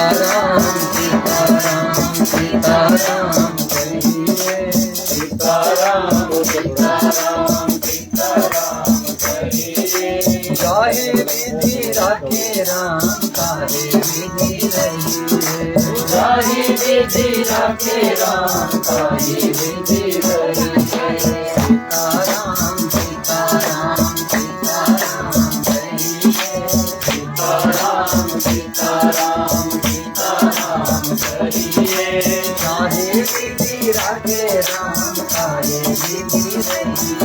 सीताराम सीताराम सीताराम कहिए, सीताराम सीताराम सीताराम कहिए। गाहे विधि राखे राम काहे विधि रहिए, गाहे विधि राखे राम काहे विधि रहिए। सीताराम सीताराम सीताराम कहिए, सीताराम सीताराम सीताराम कहिए। काहे विधि राखे राम काहे विधि रहिए,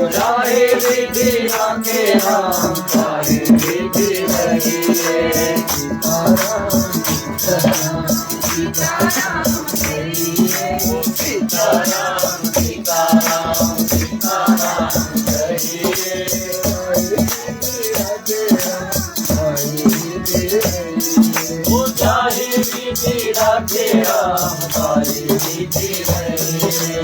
काहे विधि राखे राम काहे विधि रहिए। सीताराम सीताराम सीताराम कहिए, सीताराम सीताराम सीताराम कहिए। चाहे विधि राखे राम काहे विधि रहिए।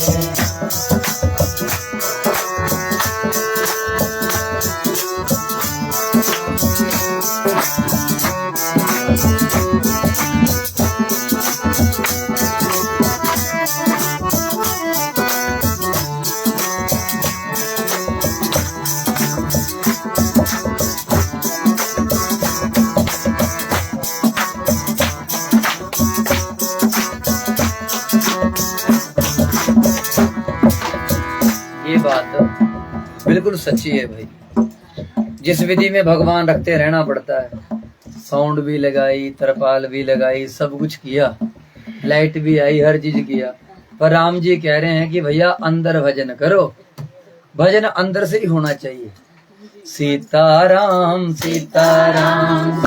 ये बात बिल्कुल सच्ची है भाई। जिस विधि में भगवान रखते रहना पड़ता है, साउंड भी लगाई, तरपाल भी लगाई, सब कुछ किया, लाइट भी आई, हर चीज किया, पर राम जी कह रहे हैं कि भैया अंदर भजन करो, भजन अंदर से ही होना चाहिए। सीताराम सीताराम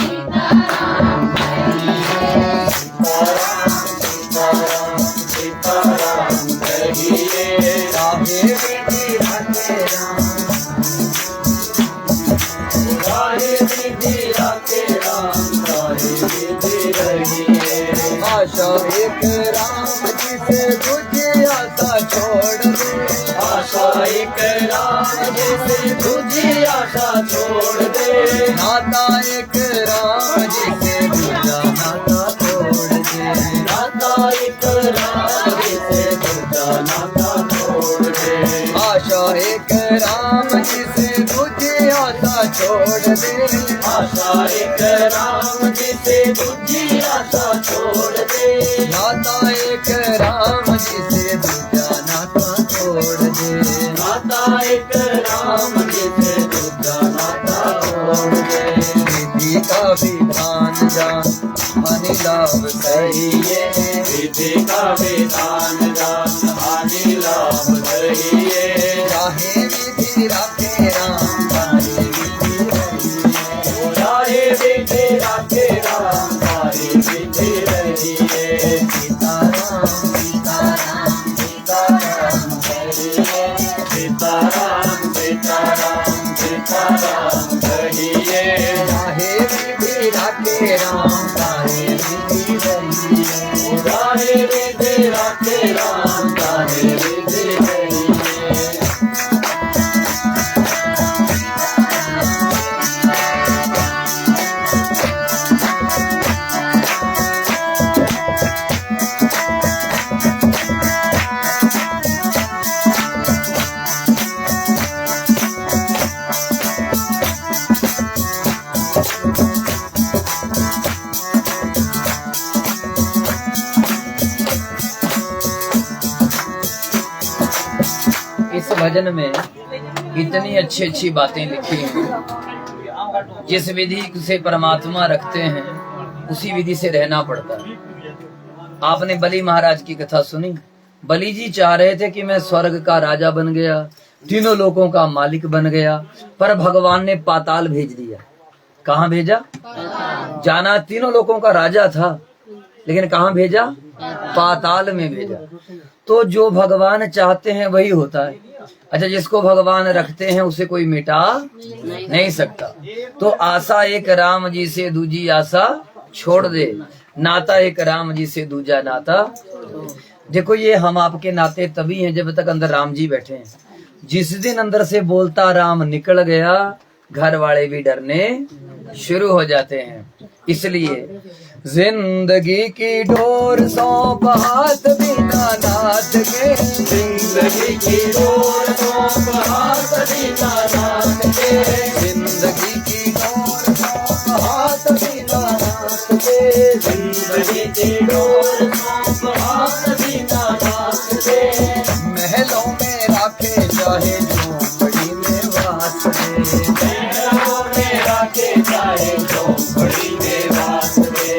सीताराम सीताराम सीताराम कहिए। काहे विधि राखे राम, काहे विधि राखे राम काहे विधि रहिए। आशा एक राम जी से दूजी आशा छोड़ दे, आशा एक राम जी से दूजी आशा छोड़ दे। नाता एक राम जी से दूजा नाता तोड़ दे, नाता एक राम जी से दूजा नाता तोड़ दे। आशा एक राम जी से दूजी आशा छोड़ दे, आशा एक राम जी से दूजी आशा छोड़ दे। नाता एक राम जी से दूजा नाता तोड़ दे, नाता एक राम जी से दूजा नाता तोड़ दे। विधि का विधान जान हानि लाभ कहिए, विधि का विधान जान हानि लाभ कहिए। चाहे विधि राखे राम काहे विधि रहिए, चाहे विधि राखे राम काहे विधि रहिए। सीताराम सीताराम सीताराम कहिए, सीताराम सीताराम सीताराम कहिए। चाहे विधि राखे राम काहे विधि रहिए, चाहे विधि राखे राम काहे विधि रहिए। इस भजन में इतनी अच्छी अच्छी बातें लिखी हैं। जिस विधि से परमात्मा रखते हैं उसी विधि से रहना पड़ता है। आपने बलि महाराज की कथा सुनी। बलि जी चाह रहे थे कि मैं स्वर्ग का राजा बन गया, तीनों लोगों का मालिक बन गया, पर भगवान ने पाताल भेज दिया। कहाँ भेजा? जाना तीनों लोगों का राजा था, लेकिन कहाँ भेजा? पाताल में भेजा। तो जो भगवान चाहते हैं वही होता है। अच्छा, जिसको भगवान रखते हैं उसे कोई मिटा नहीं सकता। तो आशा एक राम जी से दूजी आशा छोड़ दे, नाता एक राम जी से दूजा नाता। देखो, ये हम आपके नाते तभी हैं जब तक अंदर राम जी बैठे हैं। जिस दिन अंदर से बोलता राम निकल गया, घर वाले भी डरने शुरू हो जाते हैं। इसलिए जिंदगी की डोर सौंप हाथ बिना नाथ के, जिंदगी की डोर सौंप हाथ बिना नाथ के, जिंदगी की डोर सौंप हाथ बिना नाथ के, जिंदगी की डोर सौंप हाथ बिना नाथ के। महलों में राखे चाहे झोंपड़ी में वास दे, महलों में राखे चाहे झोंपड़ी में वास दे,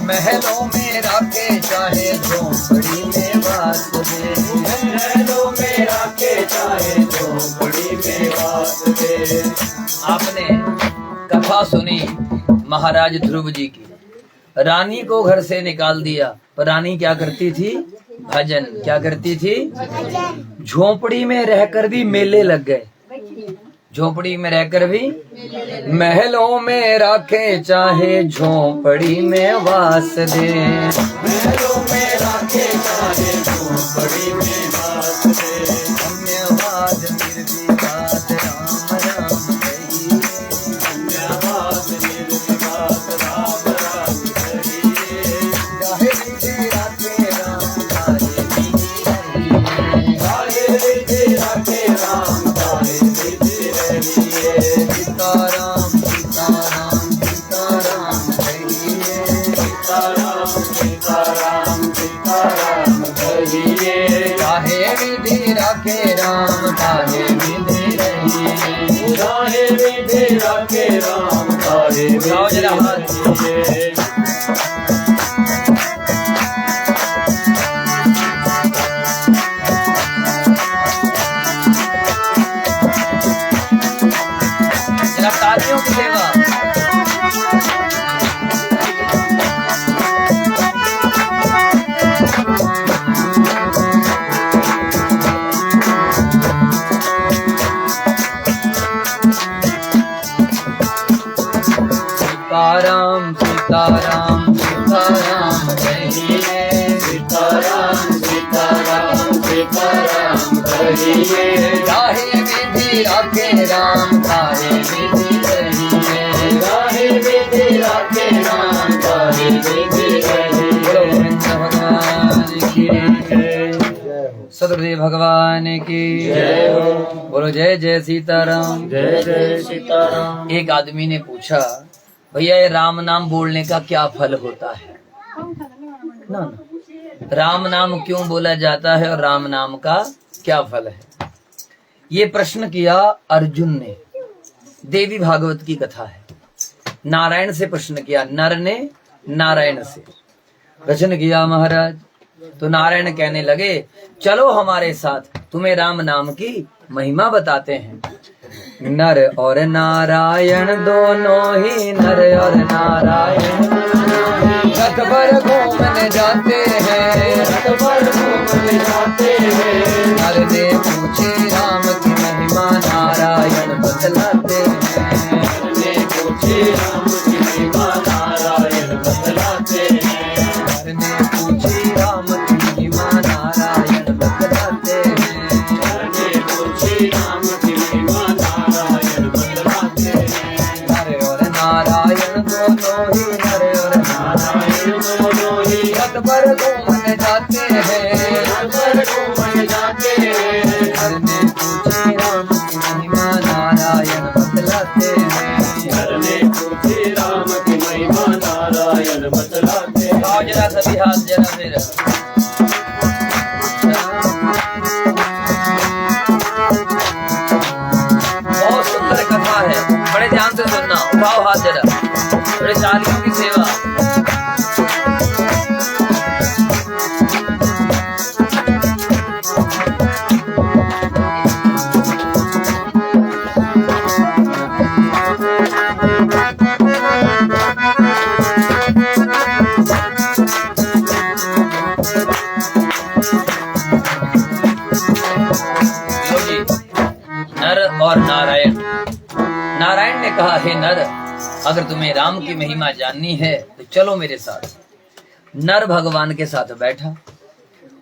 महलों में राखे चाहे झोंपड़ी में वास दे, महलों में राखे चाहे झोंपड़ी में वास दे। आपने कथा सुनी महाराज ध्रुव जी की, रानी को घर से निकाल दिया, पर रानी क्या करती थी? भजन। क्या करती थी? झोपड़ी में रहकर भी मेले लग गए, झोपड़ी में रहकर भी। महलों में राखे चाहे झोपड़ी में वास दे, महलों में राखे चाहे झोपड़ी में वास दे। धन्यवाद निर्विवाद राम राम कहिए, धन्यवाद निर्विवाद राम राम कहिए। चाहे विधि राखे राम, चाहे विधि रहिए, चाहे विधि राखे राम, चाहे विधि रहिए। सीताराम सीताराम सीताराम कहिए, सीताराम सीताराम सीताराम कहिए। चाहे विधि राखे राम, चाहे विधि रहिए, चाहे विधि राखे राम, चाहे विधि रहिए। तालियों की सेवा। सीताराम सीताराम सीताराम कहिए, सीताराम सीताराम सीताराम कहिए। चाहे विधि राखे राम, चाहे विधि रहिए, चाहे विधि राखे राम, चाहे विधि रहिए। सदगुरुदेव भगवान की जय हो। बोलो जय जय सीताराम, जय जय सीताराम। एक आदमी ने पूछा, भैया ये राम नाम बोलने का क्या फल होता है? ना राम नाम क्यों बोला जाता है और राम नाम का क्या फल है? ये प्रश्न किया अर्जुन ने। देवी भागवत की कथा है। नारायण से प्रश्न किया, नर ने नारायण से प्रश्न किया महाराज। तो नारायण कहने लगे, चलो हमारे साथ, तुम्हें राम नाम की महिमा बताते हैं। नर और नारायण दोनों ही, नर और नारायण रथ पर घूमने जाते हैं, रथ पर घूमने जाते हैं। नर ने पूछे राम की महिमा, नारायण बतलाते हैं। नर ने पूछे राम की महिमा, नारायण बतलाते हैं। नर ने पूछे राम की महिमा, नारायण बतलाते हैं। नर ने पूछे राम की महिमा, नारायण बतलाते हैं। नर और नारायण दोनों ही, नर और नारायण दोनों ही रथ पर घूमने जाते हैं, रथ पर घूमने जाते हैं। नर ने पूछे राम की महिमा, नारायण बतलाते हैं। नर ने पूछे राम की महिमा, नारायण बतलाते हैं। आओ जरा सभी हाथ जरा मेरा। बहुत सुंदर कथा है, बड़े ध्यान से सुनना। उठाओ हाथ जरा, बड़े तालियों की सेवा। नर और नारायण। नारायण ने कहा, हे नर, अगर तुम्हें राम की महिमा जाननी है तो चलो मेरे साथ। नर भगवान के साथ बैठा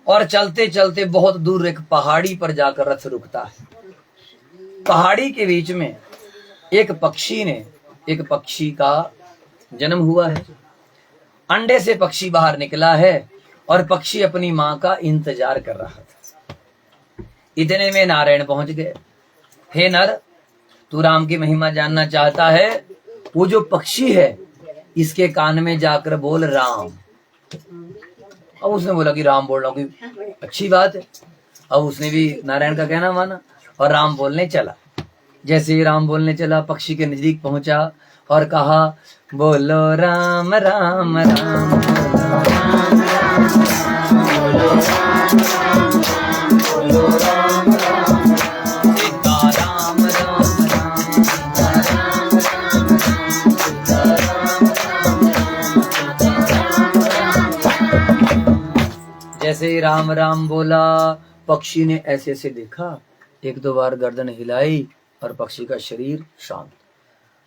और चलते चलते बहुत दूर एक पहाड़ी पर जाकर रथ रुकता है। पहाड़ी के बीच में एक पक्षी का जन्म हुआ है। अंडे से पक्षी बाहर निकला है और पक्षी अपनी माँ का इंतजार कर रहा था। इतने में नारायण पहुंच गए। हे नर, तू राम की महिमा जानना चाहता है? वो जो पक्षी है इसके कान में जाकर बोल राम। अब उसने बोला कि राम बोल रहा हूँ, कि अच्छी बात है। अब उसने भी नारायण का कहना माना और राम बोलने चला। जैसे ही राम बोलने चला, पक्षी के नजदीक पहुंचा और कहा, बोलो राम राम राम, बोलो राम राम राम, बोलो राम राम राम, बोलो राम राम राम, सीता राम राम राम, सीता राम राम राम, सीता राम राम राम, सीता राम राम। जैसे ही राम राम बोला, पक्षी ने ऐसे से देखा, एक दो बार गर्दन हिलाई और पक्षी का शरीर शांत।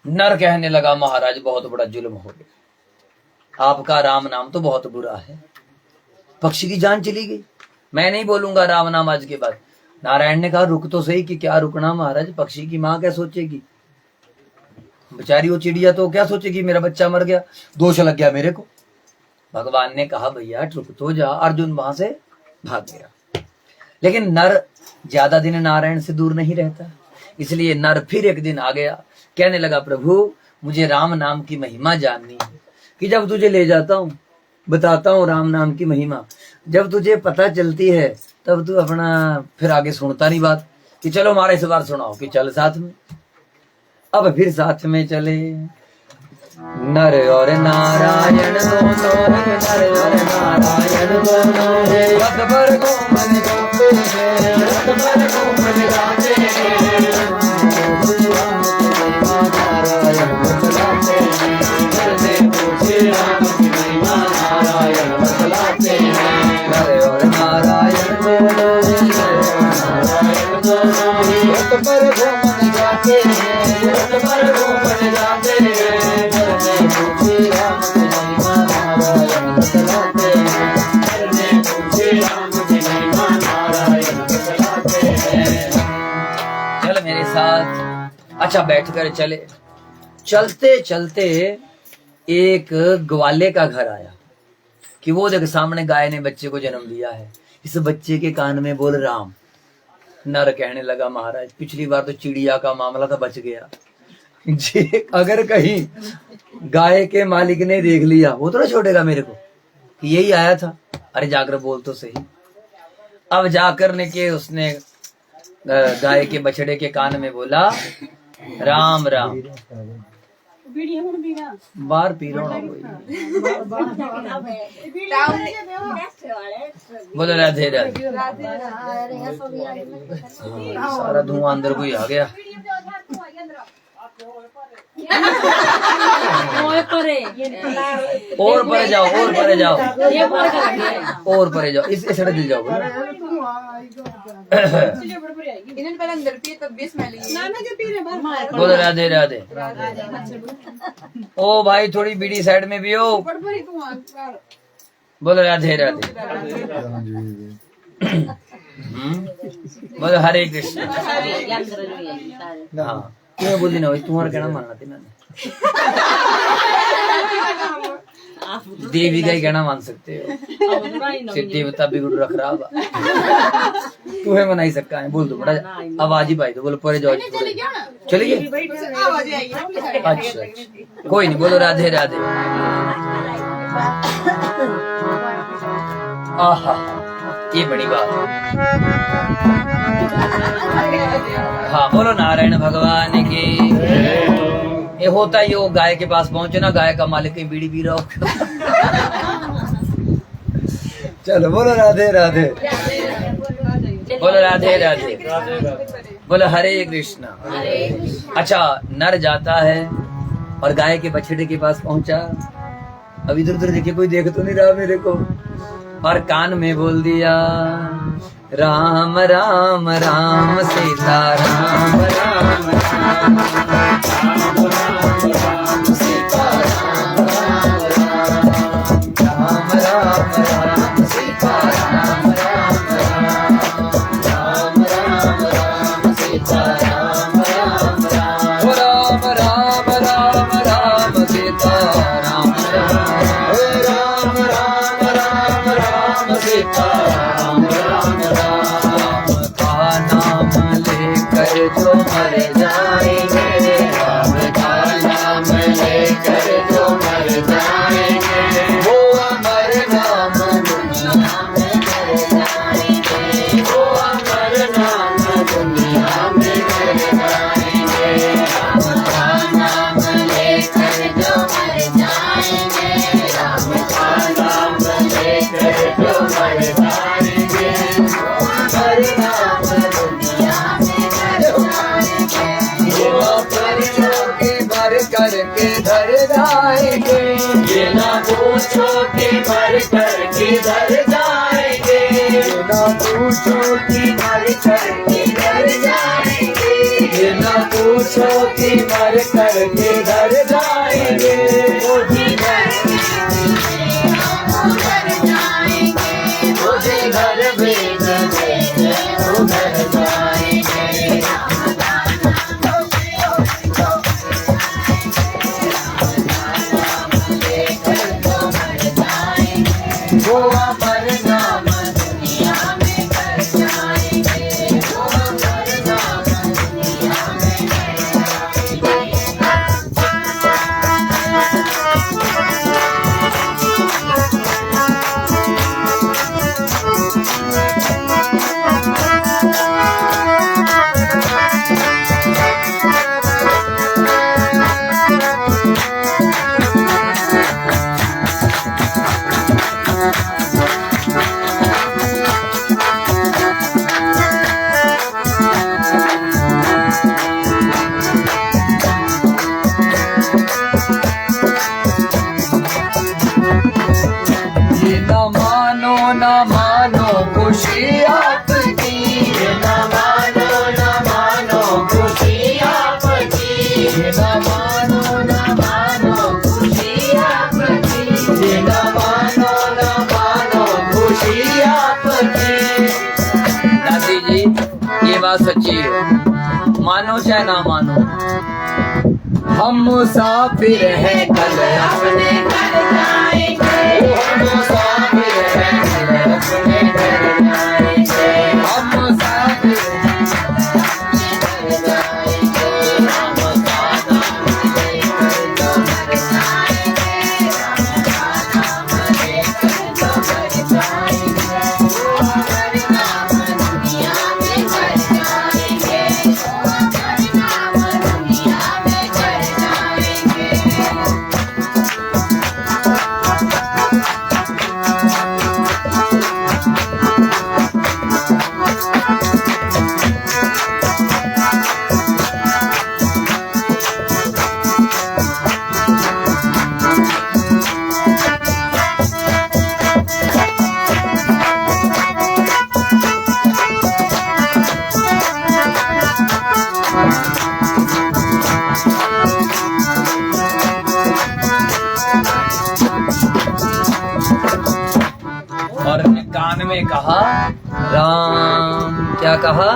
नर कहने लगा, महाराज बहुत बड़ा जुल्म हो गया, आपका राम नाम तो बहुत बुरा है। पक्षी की जान चली गई। मैं नहीं बोलूंगा राम नाम आज के बाद। नारायण ने कहा, रुक तो सही। कि क्या रुकना महाराज, पक्षी की माँ क्या सोचेगी? बेचारी वो चिड़िया तो क्या सोचेगी, मेरा बच्चा मर गया, दोष लग गया मेरे को। भगवान ने कहा, भैया रुक तो जा। अर्जुन वहां से भाग गया। लेकिन नर ज्यादा दिन नारायण से दूर नहीं रहता, इसलिए नर फिर एक दिन आ गया। कहने लगा, प्रभु मुझे राम नाम की महिमा जाननी है। कि जब तुझे ले जाता हूँ, बताता हूँ राम नाम की महिमा, जब तुझे पता चलती है तब तू अपना फिर आगे सुनता नहीं बात। कि चलो हमारा इस बार सुनाओ। कि चल साथ में। अब फिर साथ में चले। नर और नारायण दोनों है, नर और नारायण दोनों है, रथ पर घूमन जाते हैं, रथ पर घूमन जाते हैं, नारायण बतलाते हैं, नर से पूछे राम की महिमा, नारायण बतलाते हैं। नर और नारायण दोनों है, नर और नारायण दोनों है, रथ पर घूमन जाते हैं, रथ पर घूमन जाते हैं, चल मेरे साथ। अच्छा बैठकर चले। चलते चलते एक ग्वाले का घर आया। कि वो देख सामने गाय ने बच्चे को जन्म दिया है, इस बच्चे के कान में बोल राम। नर कहने लगा, महाराज पिछली बार तो चिड़िया का मामला था, बच गया जी। अगर कहीं गाय के मालिक ने देख लिया, वो तो ना छोड़ेगा मेरे को कि यही आया था। अरे जाकर बोल तो सही। अब जाकर ने के उसने गाय के बछड़े के कान में बोला, राम राम। बार पी रहा हूँ। बोलो राधे राधे। सारा धुआं अंदर को ही आ गया। और परे जाओ, और परे जाओ, और परे जाओ, इस सड़क दिल जाओ। बोलो राधे राधे। ओ भाई थोड़ी बीड़ी साइड में भी हो। बोलो राधे राधे। बोलो हरे कृष्ण। हाँ क्यों बोली ना, तुम्हारा कहना मानना थी मैंने। देवी का ही कहना मान सकते हो, देवता भी गुरु रख रहा तुम्हें मना ही सकता है। बोल दो बड़ा आवाज ही पाई दो। बोलो परे जाओ। चलिए अच्छा कोई नहीं। बोलो राधे राधे। आहा ये बड़ी बात है। हाँ बोलो नारायण भगवान की। ये होता ही वो गाय के पास पहुंचे ना, गाय का मालिक कहीं बीड़ी पी रहा हो। चलो बोलो राधे राधे। बोलो राधे राधे। बोलो हरे कृष्णा। अच्छा नर जाता है और गाय के बछड़े के पास पहुंचा। अब इधर उधर देखे, कोई देख तो नहीं रहा मेरे को, और कान में बोल दिया, राम राम राम सीता राम राम राम, राम राम सीता राम राम राम, राम राम सीता राम राम राम, राम राम सीता राम राम राम, राम राम राम राम सीता सीता राम राम राम का नाम लेकर जो मर जाएंगे, राम का नाम लेकर जो मर जाएंगे, वो अमर नाम दुनिया में कर जाएंगे, वो अमर नाम दुनिया में कर जाएंगे, राम का नाम लेकर जो मर जाएंगे, राम का नाम लेकर जो मर जाएंगे, वो अमर नाम दुनिया में कर जाएंगे, वो परियों के भर करके धर जाएंगे, ये ना पूछो कि मर करके धर जाएंगे, ये ना पूछो कि मर करके धर जाएंगे, ये ना पूछो कि मर करके धर जाएंगे, वो जी घर जाएंगे, वो जी घर भेज देंगे, वो घर जाएंगे, वो अमर नाम दुनिया में कर जाएंगे, वो अमर नाम दुनिया में कर न मानो खुशी आपकी, न मानो खुशी आपकी, न मानो खुशी आपकी, न मानो खुशी आपकी। दादी जी ये बात सच्ची है, मानो चाहे ना मानो, हम मुसाफिर हैं कल अपने घर जाएंगे, हम मुसाफिर हैं कल अपने घर जाएंगे, हम मुसाफिर हैं कल अपने घर जाएंगे, हम गाना लेकर जो घर जाएंगे, हम गाना लेकर जो घर जाएंगे, वो अमर नाम दुनिया में कर जाएंगे, वो अमर नाम दुनिया में कर जाएंगे। और कान में कहा राम, क्या कहा,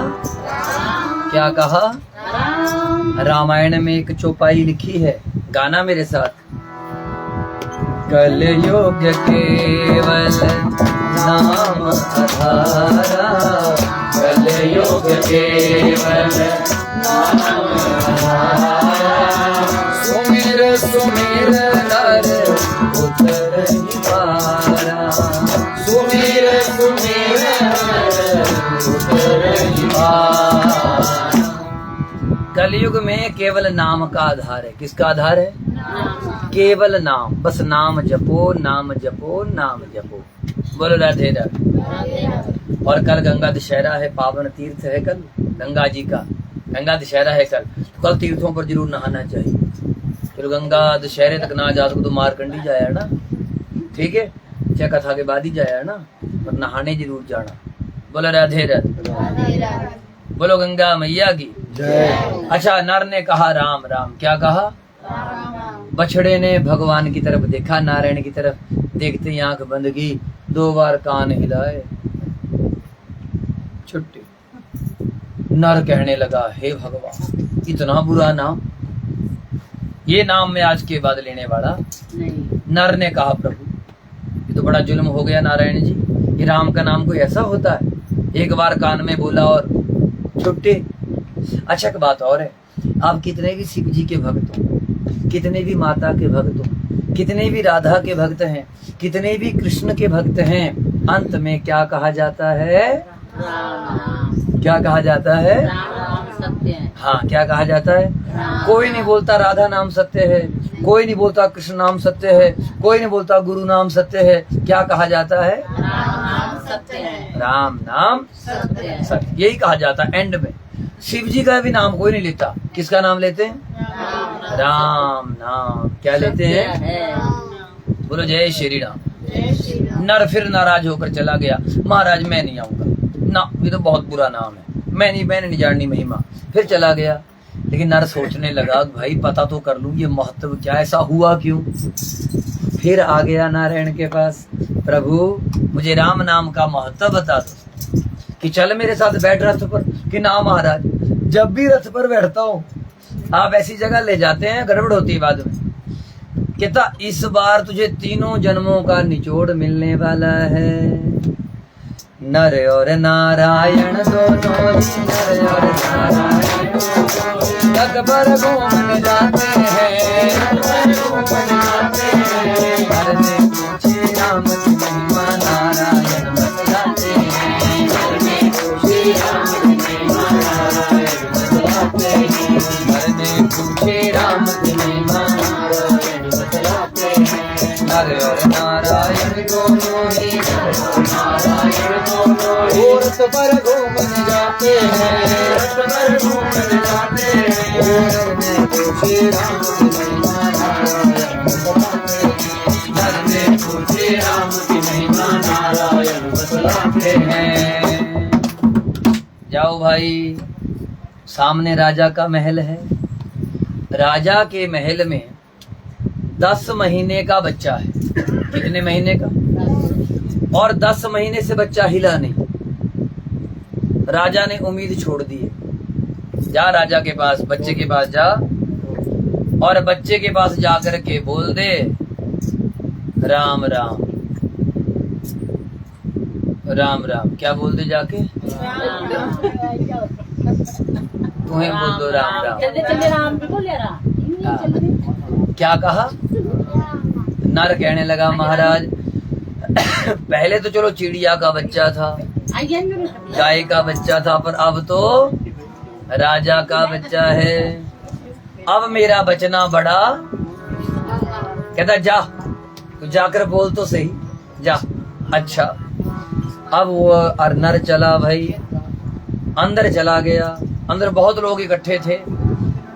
क्या कहा, रामायण में एक चौपाई लिखी है, गाना मेरे साथ। कल युग केवल नाम आधारा, कल युग केवल नाम आधारा, सुमिर सुमिर नर उतर ही पारा, सुमिर सुमिर नर उतर ही पारा। कलयुग में केवल नाम का आधार है। किसका आधार है? केवल नाम, बस नाम जपो, नाम जपो, नाम जपो। बोलो राधे राधे। और कल गंगा दशहरा है, पावन तीर्थ है कल गंगा जी का, गंगा दशहरा है कल। तो कल तीर्थों पर जरूर नहाना चाहिए। चलो गंगा दशहरे तक ना जा सको तो मारकंडी जाया ना, ठीक है, चाहे कथा के बाद ही जाया ना, पर नहाने जरूर जाना। बोलो राधे राधे। बोलो गंगा मैया की जय। अच्छा, नर ने कहा राम राम, क्या कहा? बछड़े ने भगवान की तरफ देखा, नारायण की तरफ, देखते ही आंख बंद की, 2 बार कान हिलाए, छुट्टी। नर कहने लगा, हे भगवान, इतना बुरा नाम, ये नाम मैं आज के बाद लेने वाला नहीं। नर ने कहा, प्रभु ये तो बड़ा जुल्म हो गया नारायण जी, कि राम का नाम कोई ऐसा होता है, एक बार कान में बोला और छुट्टी। अच्छा एक बात और है, आप कितने भी शिव जी के भक्त हो, कितने भी माता के भक्त हो, कितने भी राधा के भक्त हैं, कितने भी कृष्ण के भक्त हैं, अंत में क्या कहा जाता है? क्या कहा जाता है? सत्य है। हाँ, क्या कहा जाता है? कोई नहीं बोलता राधा नाम सत्य है, कोई नहीं बोलता कृष्ण नाम सत्य है, कोई नहीं बोलता गुरु नाम सत्य है। क्या कहा जाता है? राम सत्य है। राम नाम सत्य है। सत्य, यही कहा जाता है एंड में। शिव जी का भी नाम कोई नहीं लेता, किसका नाम लेते हैं? राम नाम। क्या लेते हैं? बोलो जय श्री राम। नर फिर नाराज होकर चला गया, महाराज मैं नहीं आऊंगा ना, ये तो बहुत बुरा नाम है, मैंने नहीं जाननी महिमा। फिर चला गया, लेकिन नर सोचने लगा भाई पता तो कर लूं ये महत्व क्या, ऐसा हुआ क्यों। फिर आ गया नारायण के पास, प्रभु मुझे राम नाम का महत्व बता दो, कि चल मेरे साथ बैठ रथ पर। कि ना महाराज, जब भी रथ पर बैठता हूँ आप ऐसी जगह ले जाते हैं गड़बड़ होती है बाद में। कहता इस बार तुझे 3 जन्मों का निचोड़ मिलने वाला है। नर और नारायण दोनों ही, नर और नारायण जग पर घूमने जाते हैं। नर ने पूछे राम की महिमा, नारायण बतलाते हैं। नर ने पूछे राम की महिमा, नारायण बतलाते हैं। नर ने पूछे राम की महिमा, नारायण बतलाते हैं। नर और नारायण दोनों ही, नर और नारायण दोनों ही रथ पर घूमने जाते हैं। रथ पर घूमने जाते हैं। नर ने पूछे राम की महिमा, नारायण बतलाते हैं। नर ने पूछे राम की महिमा, नारायण बतलाते हैं। जाओ भाई, सामने राजा का महल है। राजा के महल में 10 महीने का बच्चा है। कितने महीने का? और 10 महीने से बच्चा हिला नहीं। राजा ने उम्मीद छोड़ दी है। जा राजा के पास, बच्चे के पास जा, और बच्चे के पास जाकर के बोल दे राम राम राम राम। क्या बोल दे जाके? तुम्हें बोल दो राम राम। क्या कहा? नर कहने लगा महाराज पहले तो चलो चिड़िया का बच्चा था, गाय का बच्चा था, पर अब तो राजा का बच्चा है। अब मेरा बचना बड़ा। कहता जा, तू जाकर बोल तो सही, जा। अच्छा, अब वो नर चला भाई, अंदर चला गया। अंदर बहुत लोग इकट्ठे थे,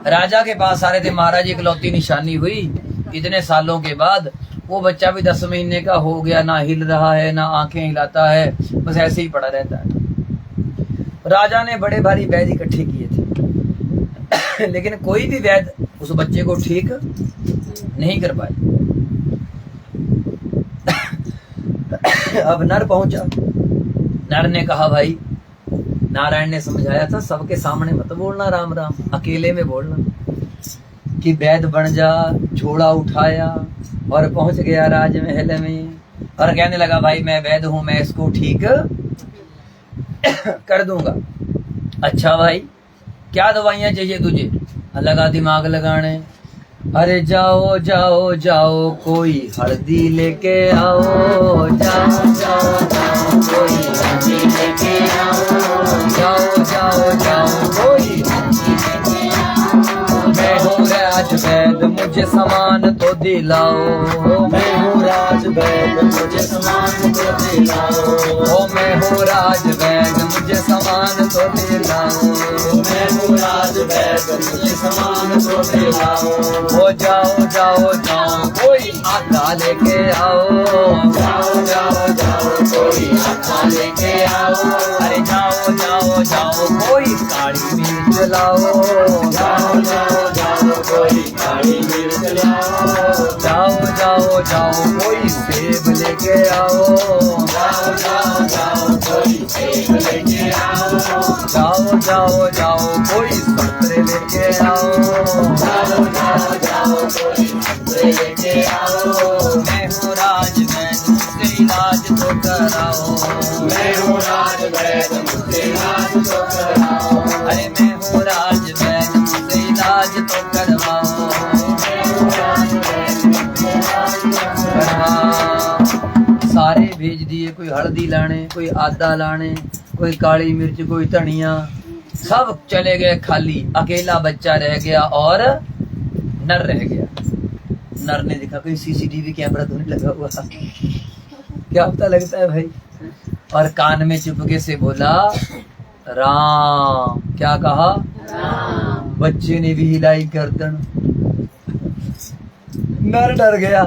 राजा के पास आ रहे थे। महाराज इकलौती निशानी हुई, इतने सालों के बाद वो बच्चा भी 10 महीने का हो गया, ना हिल रहा है, ना आंखें हिलाता है, बस ऐसे ही पड़ा रहता है। राजा ने बड़े भारी वैद्य इकट्ठे किए थे लेकिन कोई भी वैद्य उस बच्चे को ठीक नहीं कर पाए। अब नर पहुंचा। नर ने कहा भाई, नारायण ने समझाया था सबके सामने मत बोलना राम राम, अकेले में बोलना। कि वैद्य बन जा। झोला उठाया और पहुंच गया राजमहल में, और कहने लगा भाई मैं वैद्य हूं, मैं इसको ठीक कर दूंगा। अच्छा भाई, क्या दवाइयां चाहिए तुझे? लगा दिमाग लगाने। अरे जाओ जाओ जाओ कोई हल्दी लेके आओ, जाओ जाओ जाओ कोई हल्दी लेके आओ, जाओ जाओ जाओ कोई हल्दी लेके आओ। मैं हूँ राज वैद्य, मुझे सामान तो दिलाओ। मैं हूँ राज वैद्य, मुझे सामान तो दिलाओ। ओ मैं हूँ राज वैद्य, मुझे सामान तो दिलाओ। मैं हूँ राज वैद्य, मुझे सामान तो दिलाओ। ओ जाओ जाओ जाओ कोई आटा लेके आओ, जाओ जाओ जाओ कोई आटा लेके आओ। अरे जाओ जाओ जाओ कोई काली मिर्च लाओ, जाओ जाओ जाओ कोई काली मिर्च लाओ। जाओ जाओ जाओ कोई सेब लेके आओ, जाओ जाओ जाओ कोई सेब लेके आओ। जाओ जाओ जाओ कोई संतरे लेके आओ, जाओ जाओ जाओ कोई संतरे लेके आओ। मैं हूँ राज वैद्य, मुझसे इलाज तो कर कराओ। मैं हूँ राज वैद मुझसे इलाज तो करवाओ। अरे मैं हूँ राज वैद मुझसे इलाज तो करवाओ। मैं हूँ राज वैद मुझसे इलाज तो करवाओ। सारे भेज दिए, कोई हल्दी लाने, कोई आदा लाने, कोई काली मिर्च, कोई धनिया, सब चले गए खाली। अकेला बच्चा रह गया और नर रह गया। नर ने देखा कोई सीसीटीवी कैमरा तो नहीं लगा हुआ, क्या पता लगता है भाई। और कान में चुपके से बोला राम। क्या कहा? राम। बच्चे ने भी हिलाई गर्दन। नर डर गया।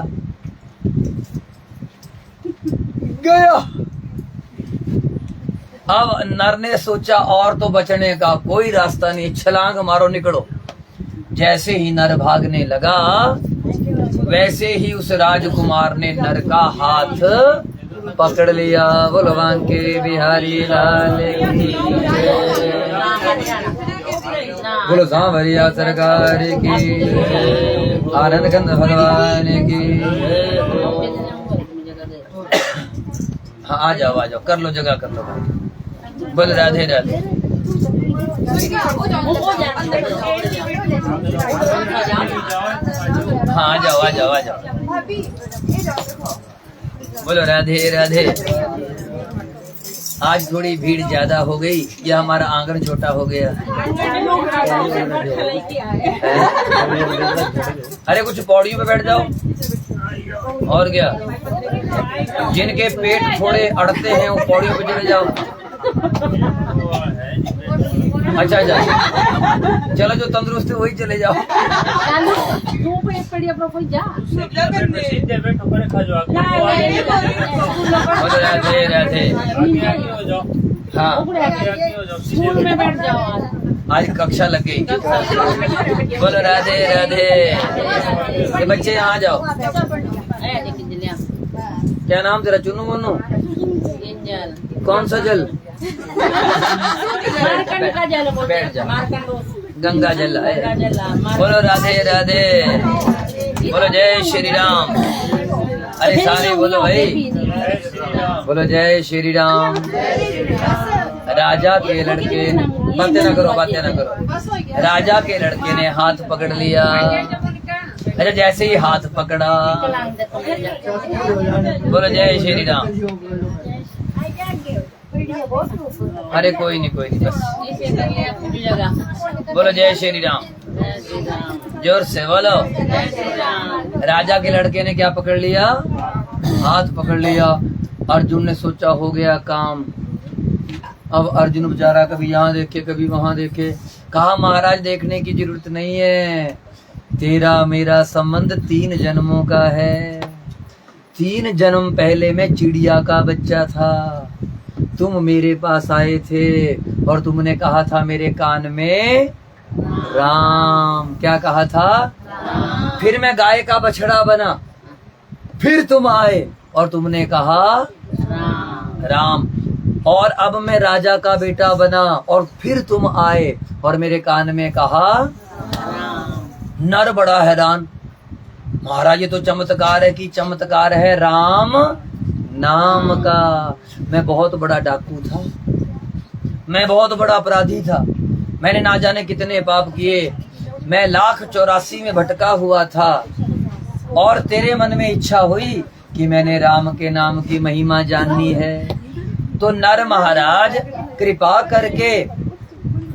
अब नर ने सोचा और तो बचने का कोई रास्ता नहीं, छलांग मारो निकलो। जैसे ही नर भागने लगा वैसे ही उस राजकुमार ने नर का हाथ पकड़ लिया। बोलो बांके बिहारी लाल की जय। बोलो सांवरिया सरकार की, आनंद कंद भगवान की। हाँ आ जाओ कर लो जगह, कर लो भाई। बोल राधे राधे। हाँ आ जाओ। बोलो राधे राधे। आज थोड़ी भीड़ ज्यादा हो गई, या हमारा आंगन छोटा हो गया। अरे कुछ पौड़ियों पे बैठ जाओ और क्या। जिनके पेट थोड़े अड़ते हैं वो पौड़ियों पे चले जाओ। अच्छा चलो जो तंदुरुस्त है वही चले जाओ। राधे राधे। हाँ आज कक्षा लग गई। बोलो राधे राधे। ये बच्चे यहाँ आ जाओ। क्या नाम तेरा? चुनू मोनू? कौन सा जल? बैठ जा। गंगा जल है। बोलो राधे राधे। बोलो जय श्री राम। अरे सारे बोलो भाई, बोलो जय श्री राम। राजा के लड़के, बातें ना करो। राजा के लड़के ने हाथ पकड़ लिया। अच्छा जैसे ही हाथ पकड़ा, बोलो जय श्री राम। अरे कोई नहीं बस। बोलो जय श्री राम। जोर से बोलो। राजा के लड़के ने क्या पकड़ लिया? हाथ पकड़ लिया। अर्जुन ने सोचा हो गया काम। अब अर्जुन बेचारा कभी यहाँ देखे कभी वहां देखे। कहा महाराज देखने की जरूरत नहीं है, तेरा मेरा संबंध 3 जन्मों का है। 3 जन्म पहले मैं चिड़िया का बच्चा था, तुम मेरे पास आए थे और तुमने कहा था मेरे कान में राम। क्या कहा था? राम। फिर मैं गाय का बछड़ा बना, फिर तुम आए और तुमने कहा राम। और अब मैं राजा का बेटा बना और फिर तुम आए और मेरे कान में कहा राम। नर बड़ा हैरान, महाराज ये तो चमत्कार है कि चमत्कार है राम नाम का। मैं बहुत बड़ा डाकू था, मैं बहुत बड़ा अपराधी था, मैंने ना जाने कितने पाप किए। मैं 1,84,000 में भटका हुआ था और तेरे मन में इच्छा हुई कि मैंने राम के नाम की महिमा जाननी है। तो नर महाराज कृपा करके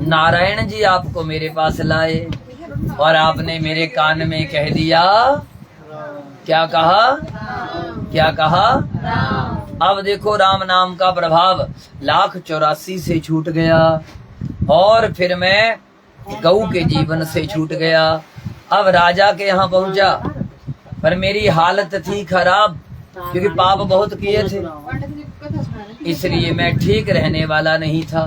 नारायण जी आपको मेरे पास लाए और आपने मेरे कान में कह दिया। क्या कहा? क्या कहा? अब देखो राम नाम का प्रभाव 1,84,000 से छूट गया और फिर मैं गऊ के जीवन से छूट गया। अब राजा के यहाँ पहुंचा पर मेरी हालत थी खराब क्योंकि पाप बहुत किए थे, इसलिए मैं ठीक रहने वाला नहीं था।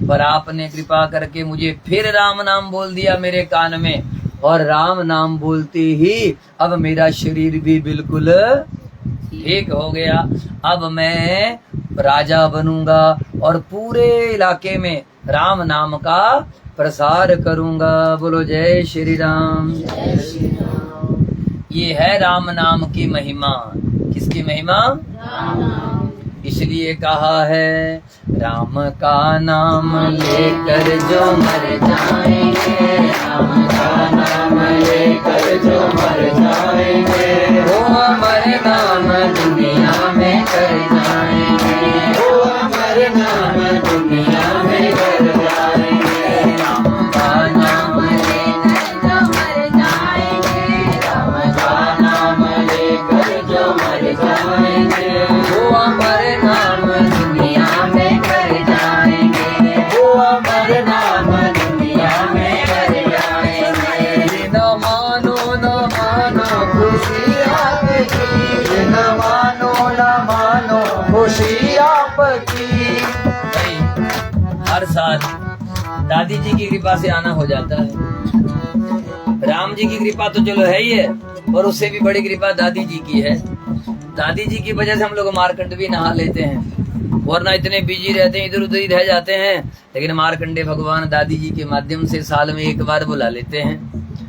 पर आपने कृपा करके मुझे फिर राम नाम बोल दिया मेरे कान में और राम नाम बोलते ही अब मेरा शरीर भी बिल्कुल ठीक हो गया। अब मैं राजा बनूंगा और पूरे इलाके में राम नाम का प्रसार करूंगा। बोलो जय श्री राम। ये है राम नाम की महिमा। किसकी महिमा? इसलिए कहा है राम का नाम लेकर जो मर जाएंगे, राम का नाम लेकर जो मर जाएंगे, वो अमर नाम दुनिया में कर जाएंगे, वो अमर नाम दुनिया में कर जाएंगे। राम का नाम लेकर जो मर जाएंगे, राम का नाम लेकर जो मर जाएंगे, वो अमर नाम दुनिया में कर जाएंगे, वो अमर नाम दुनिया में कर जाएंगे। न मानो खुशी आपकी, न मानो खुशी आपकी। हर साल दादी जी की कृपा से आना हो जाता है। राम जी की कृपा तो चलो है ही है, और उससे भी बड़ी कृपा दादी जी की है। दादी जी की वजह से हम लोग मारकंड भी नहा लेते हैं, वरना इतने बिजी रहते हैं, इधर उधर ही रह जाते हैं। लेकिन मारकंडे भगवान दादी जी के माध्यम से साल में एक बार बुला लेते हैं।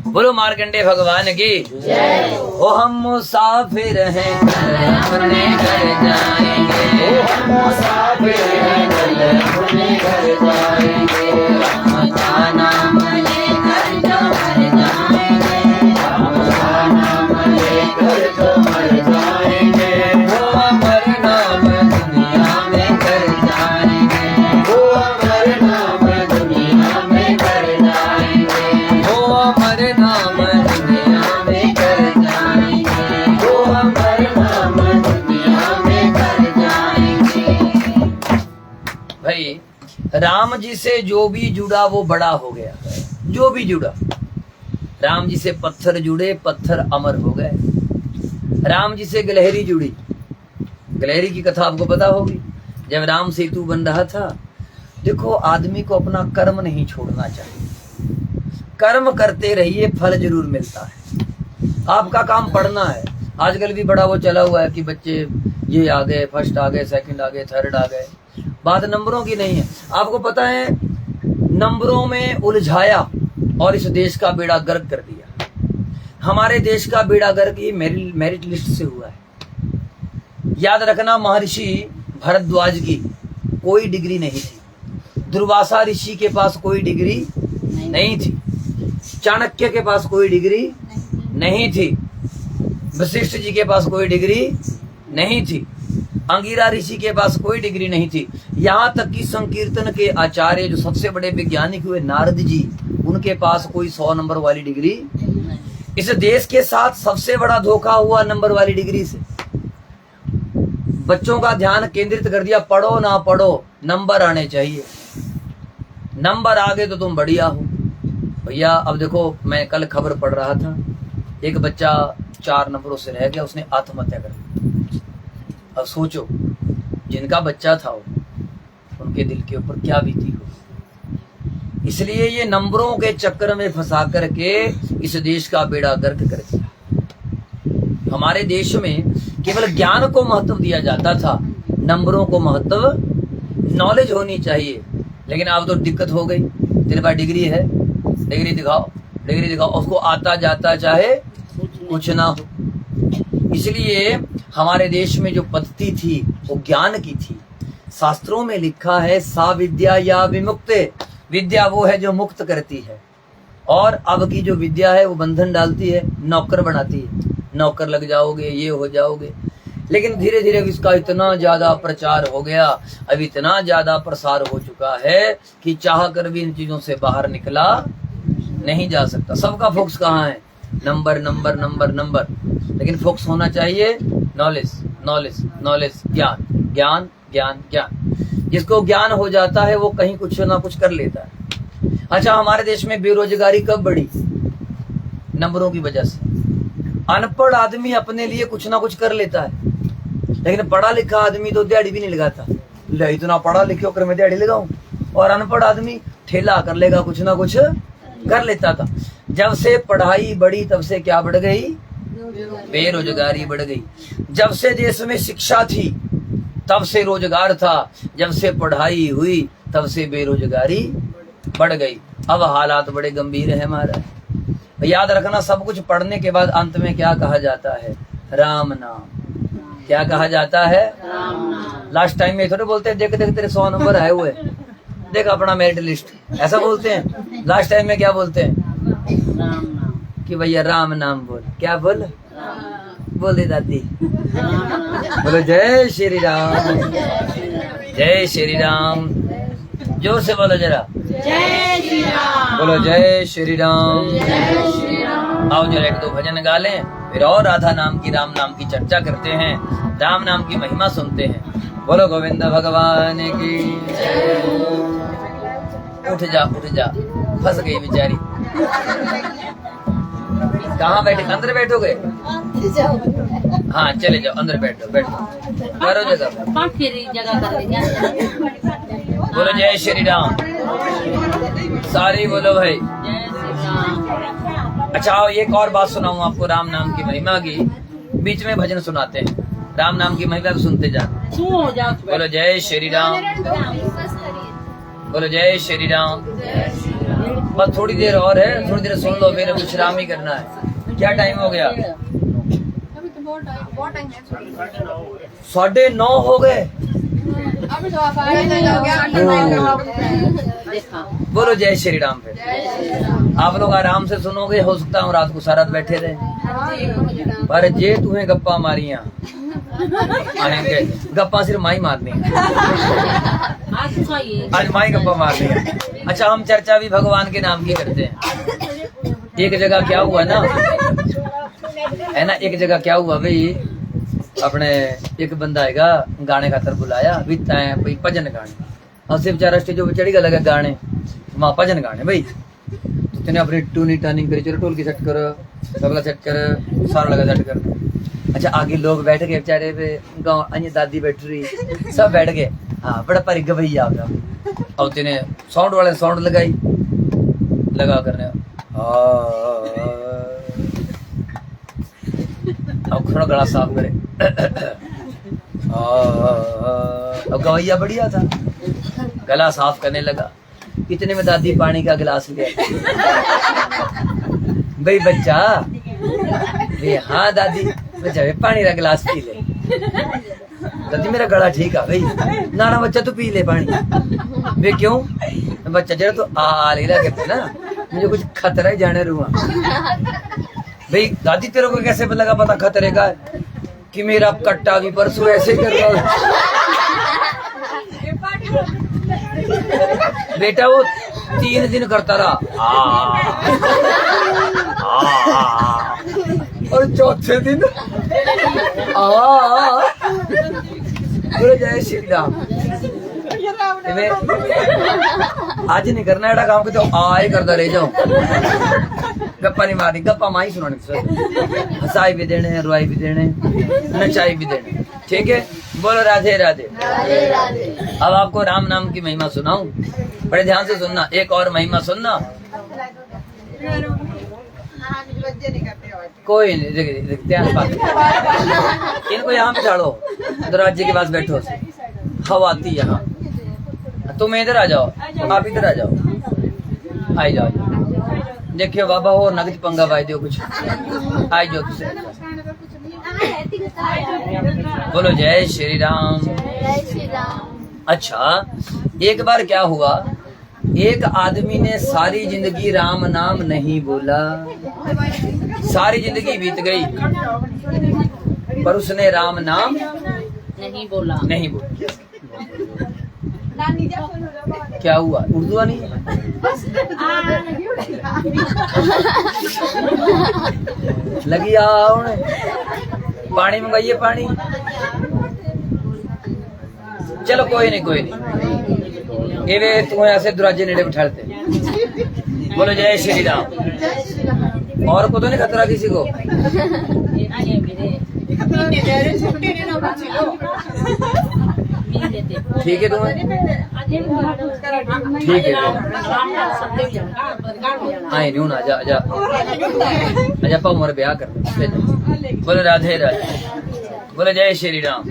बोलो मारकंडे भगवान की जय। ओ हम मुसाफिर हैं, कल अपने घर जाएंगे, हम मुसाफिर हैं, कल अपने घर जाएंगे। राम का नाम लेकर जो मर जाएंगे, राम का नाम लेकर जो मर जाएंगे, वो अमर नाम दुनिया में कर जाएंगे, वो अमर नाम दुनिया में कर जाएंगे, वो अमर नाम दुनिया में कर जाएंगे। वो अमर नाम दुनिया में कर जाएंगे। भाई राम जी से जो भी जुड़ा वो बड़ा हो गया, जो भी जुड़ा। राम जी से पत्थर जुड़े, पत्थर अमर हो गए। राम जी से गिलहरी जुड़ी, गिलहरी की कथा आपको पता होगी। जब राम सेतु बन रहा था, देखो आदमी को अपना कर्म नहीं छोड़ना चाहिए, कर्म करते रहिए, फल जरूर मिलता है। आपका काम पढ़ना है। आजकल भी बड़ा वो चला हुआ है कि बच्चे ये आ गए, फर्स्ट आ गए, सेकंड आ गए, थर्ड आ गए। बात नंबरों की नहीं है। आपको पता है नंबरों में उलझाया और इस देश का बेड़ा गर्क कर दिया। हमारे देश का बेड़ा गर्क ये मेरिट लिस्ट से हुआ है। याद रखना, महर्षि भरद्वाज की कोई डिग्री नहीं थी, दुर्वासा ऋषि के पास कोई डिग्री नहीं थी, चाणक्य के पास कोई डिग्री नहीं थी, वशिष्ठ जी के पास कोई डिग्री नहीं थी, अंगिरा ऋषि के पास कोई डिग्री नहीं थी। यहाँ तक कि संकीर्तन के आचार्य जो सबसे बड़े वैज्ञानिक हुए नारद जी, उनके पास कोई 100 नंबर वाली डिग्री। इस देश के साथ सबसे बड़ा धोखा हुआ नंबर वाली डिग्री से। बच्चों का ध्यान केंद्रित कर दिया, पढ़ो ना पढ़ो, नंबर आने चाहिए। नंबर आ गए तो तुम बढ़िया हो। भैया अब देखो, मैं कल खबर पढ़ रहा था, एक बच्चा 4 नंबरों से रह गया, उसने आत्महत्या कर ली। अब सोचो, जिनका बच्चा था वो, उनके दिल के ऊपर क्या बीती हो। इसलिए ये नंबरों के चक्कर में फंसा करके इस देश का बेड़ा गर्क कर दिया। हमारे देश में केवल ज्ञान को महत्व दिया जाता था, नंबरों को महत्व, नॉलेज होनी चाहिए। लेकिन अब तो दिक्कत हो गई, तेरे पास डिग्री है, डिग्री दिखाओ, डिग्री दिखाओ, उसको आता जाता चाहे कुछ ना हो। इसलिए हमारे देश में जो पद्धति थी वो ज्ञान की थी। शास्त्रों में लिखा है, सा विद्या या विमुक्ते, विद्या वो है जो मुक्त करती है, और अब की जो विद्या है वो बंधन डालती है, नौकर बनाती है। नौकर लग जाओगे, ये हो जाओगे। लेकिन धीरे धीरे इसका इतना ज्यादा प्रचार हो गया, अब इतना ज्यादा प्रसार हो चुका है कि चाह कर भी इन चीजों से बाहर निकला नहीं जा सकता। सबका फोकस कहाँ है? Number number number number. लेकिन फोकस होना चाहिए नॉलेज नॉलेज नॉलेज, ज्ञान ज्ञान ज्ञान ज्ञान। जिसको ज्ञान हो जाता है वो कहीं कुछ ना कुछ कर लेता है। अच्छा, हमारे देश में बेरोजगारी कब बढ़ी? नंबरों की वजह से। अनपढ़ आदमी अपने लिए कुछ ना कुछ कर लेता है, लेकिन पढ़ा लिखा आदमी तो दिहाड़ी भी नहीं लगाता। ले, इतना पढ़ा लिखे होकर मैं दिहाड़ी लगाऊं? और अनपढ़ आदमी ठेला कर लेगा, कुछ ना कुछ कर लेता था। जब से पढ़ाई बढ़ी तब से क्या बढ़ गई? बेरोजगारी बढ़ गई। जब से देश में शिक्षा थी तब से रोजगार था, जब से पढ़ाई हुई तब से बेरोजगारी बढ़ गई। अब हालात बड़े गंभीर है हमारा। याद रखना, सब कुछ पढ़ने के बाद अंत में क्या कहा जाता है? राम नाम। क्या कहा जाता है? राम नाम। लास्ट टाइम में थोड़े बोलते हैं देख देख तेरे 100 नंबर आए हुए, देख अपना मेरिट लिस्ट, ऐसा बोलते हैं। लास्ट टाइम में क्या बोलते हैं कि भैया राम नाम बोल। क्या बोल बोले दादी? बोलो जय श्री राम, जय श्री राम। जोर से बोलो जरा, जय श्री राम। बोलो जय श्री राम। जय श्री राम। आओ जरा एक दो भजन गा लें, फिर और राधा नाम की, राम नाम की चर्चा करते हैं, राम नाम की महिमा सुनते हैं। बोलो गोविंद भगवान की। उठ जा फंस गई बेचारी। कहाँ बैठे? अंदर बैठोगे? हाँ चले जाओ अंदर बैठो, करो जगह। बोलो जय श्री राम। सारी बोलो भाई। अच्छा आओ एक और बात सुनाऊं आपको राम नाम की महिमा की। बीच में भजन सुनाते हैं, राम नाम की महिमा को सुनते जा। बोलो जय श्री राम, बोलो जय श्री राम। बस थोड़ी देर और है, थोड़ी देर सुन लो, फिर विश्राम ही करना है। क्या टाइम हो गया? 9:30 हो गए। बोलो जय श्री राम। फिर आप लोग आराम से सुनोगे, हो सकता हूँ रात को सारा रात बैठे रहे, पर जे तुम्हें गप्पा मारिया गप्पा सिर्फ माई मारनी है, आज माई गप्पा मारनी है। अच्छा हम चर्चा भी भगवान के नाम की करते हैं। एक जगह क्या हुआ ना, है ना, एक जगह क्या हुआ भाई, अपने एक बंदा आएगा गाने खातर बुलाया, बीता है भाई भजन गाने, और सिर्फ बेचारा स्टेज पे चढ़ी लगा गाने, वहाँ भजन गाने भाई। तो तेने अपनी टूनी टर्निंग करी, चलो ढोलकी सेट कर, तबला सेट कर, सारा लगा सेट कर। अच्छा आगे लोग बैठ गए बेचारे पे, गाँव अन्य दादी बैठ रही, सब बैठ गए। हाँ बड़ा भारी गवैया आ गया, और तेने साउंड वाले साउंड लगाई, लगा करने अब थोड़ा गला साफ करे। अब गवैया बढ़िया था, गला साफ करने लगा। इतने में दादी पानी का गिलास ले आई। भाई बच्चा, हाँ दादी बच्चा पानी का गिलास पी ले। दादी मेरा गला ठीक है भाई। ना ना बच्चा तू पी ले पानी। वे क्यों? बच्चा जरा तो आ ले कहते ना, मुझे कुछ खतरा ही जाने रुआ। भाई दादी तेरे को कैसे लगा पता खतरे का? कि मेरा कट्टा भी परसों ऐसे कर रहा। बेटा वो 3 दिन करता रहा, और चौथे दिन बोले जय श्री राम। आज नहीं करना एड़ा काम के, तो आए करता रह जाओ। गप्पा नहीं मारनी, गप्पा माई सुनानी, हंसाई भी देने हैं, रुआई भी देने, नचाई भी देने। ठीक है, बोलो राधे राधे। अब आपको राम नाम की महिमा सुनाऊं, बड़े ध्यान से सुनना। एक और महिमा सुनना, कोई नहीं देखते हैं। इनको यहाँ पे झाड़ो, दरवाजे के पास बैठो, हवा आती यहाँ। तुम इधर आ जाओ, आप इधर आ जाओ, आई जाओ। देखियो बाबा हो नगद पंगा भाई दियो कुछ, आई जाओ तुझसे। बोलो जय श्री राम। अच्छा एक बार क्या हुआ, एक आदमी ने सारी जिंदगी राम नाम नहीं बोला, सारी जिंदगी बीत गई, पर उसने राम नाम नहीं बोला। क्या हुआ? उर्दू नहीं है? लगी आओ, पानी मंगाइए पानी। चलो कोई नहीं, ये तुम्हें ऐसे दरवाजे नेड़े बिठाते। बोलो जय श्री राम। और को तो नहीं खतरा किसी को? ठीक है तुम्हें, ठीक है आई नहीं हूँ, आजा पाओ मोर ब्याह कर। बोलो राधे राधे, बोलो जय श्री राम।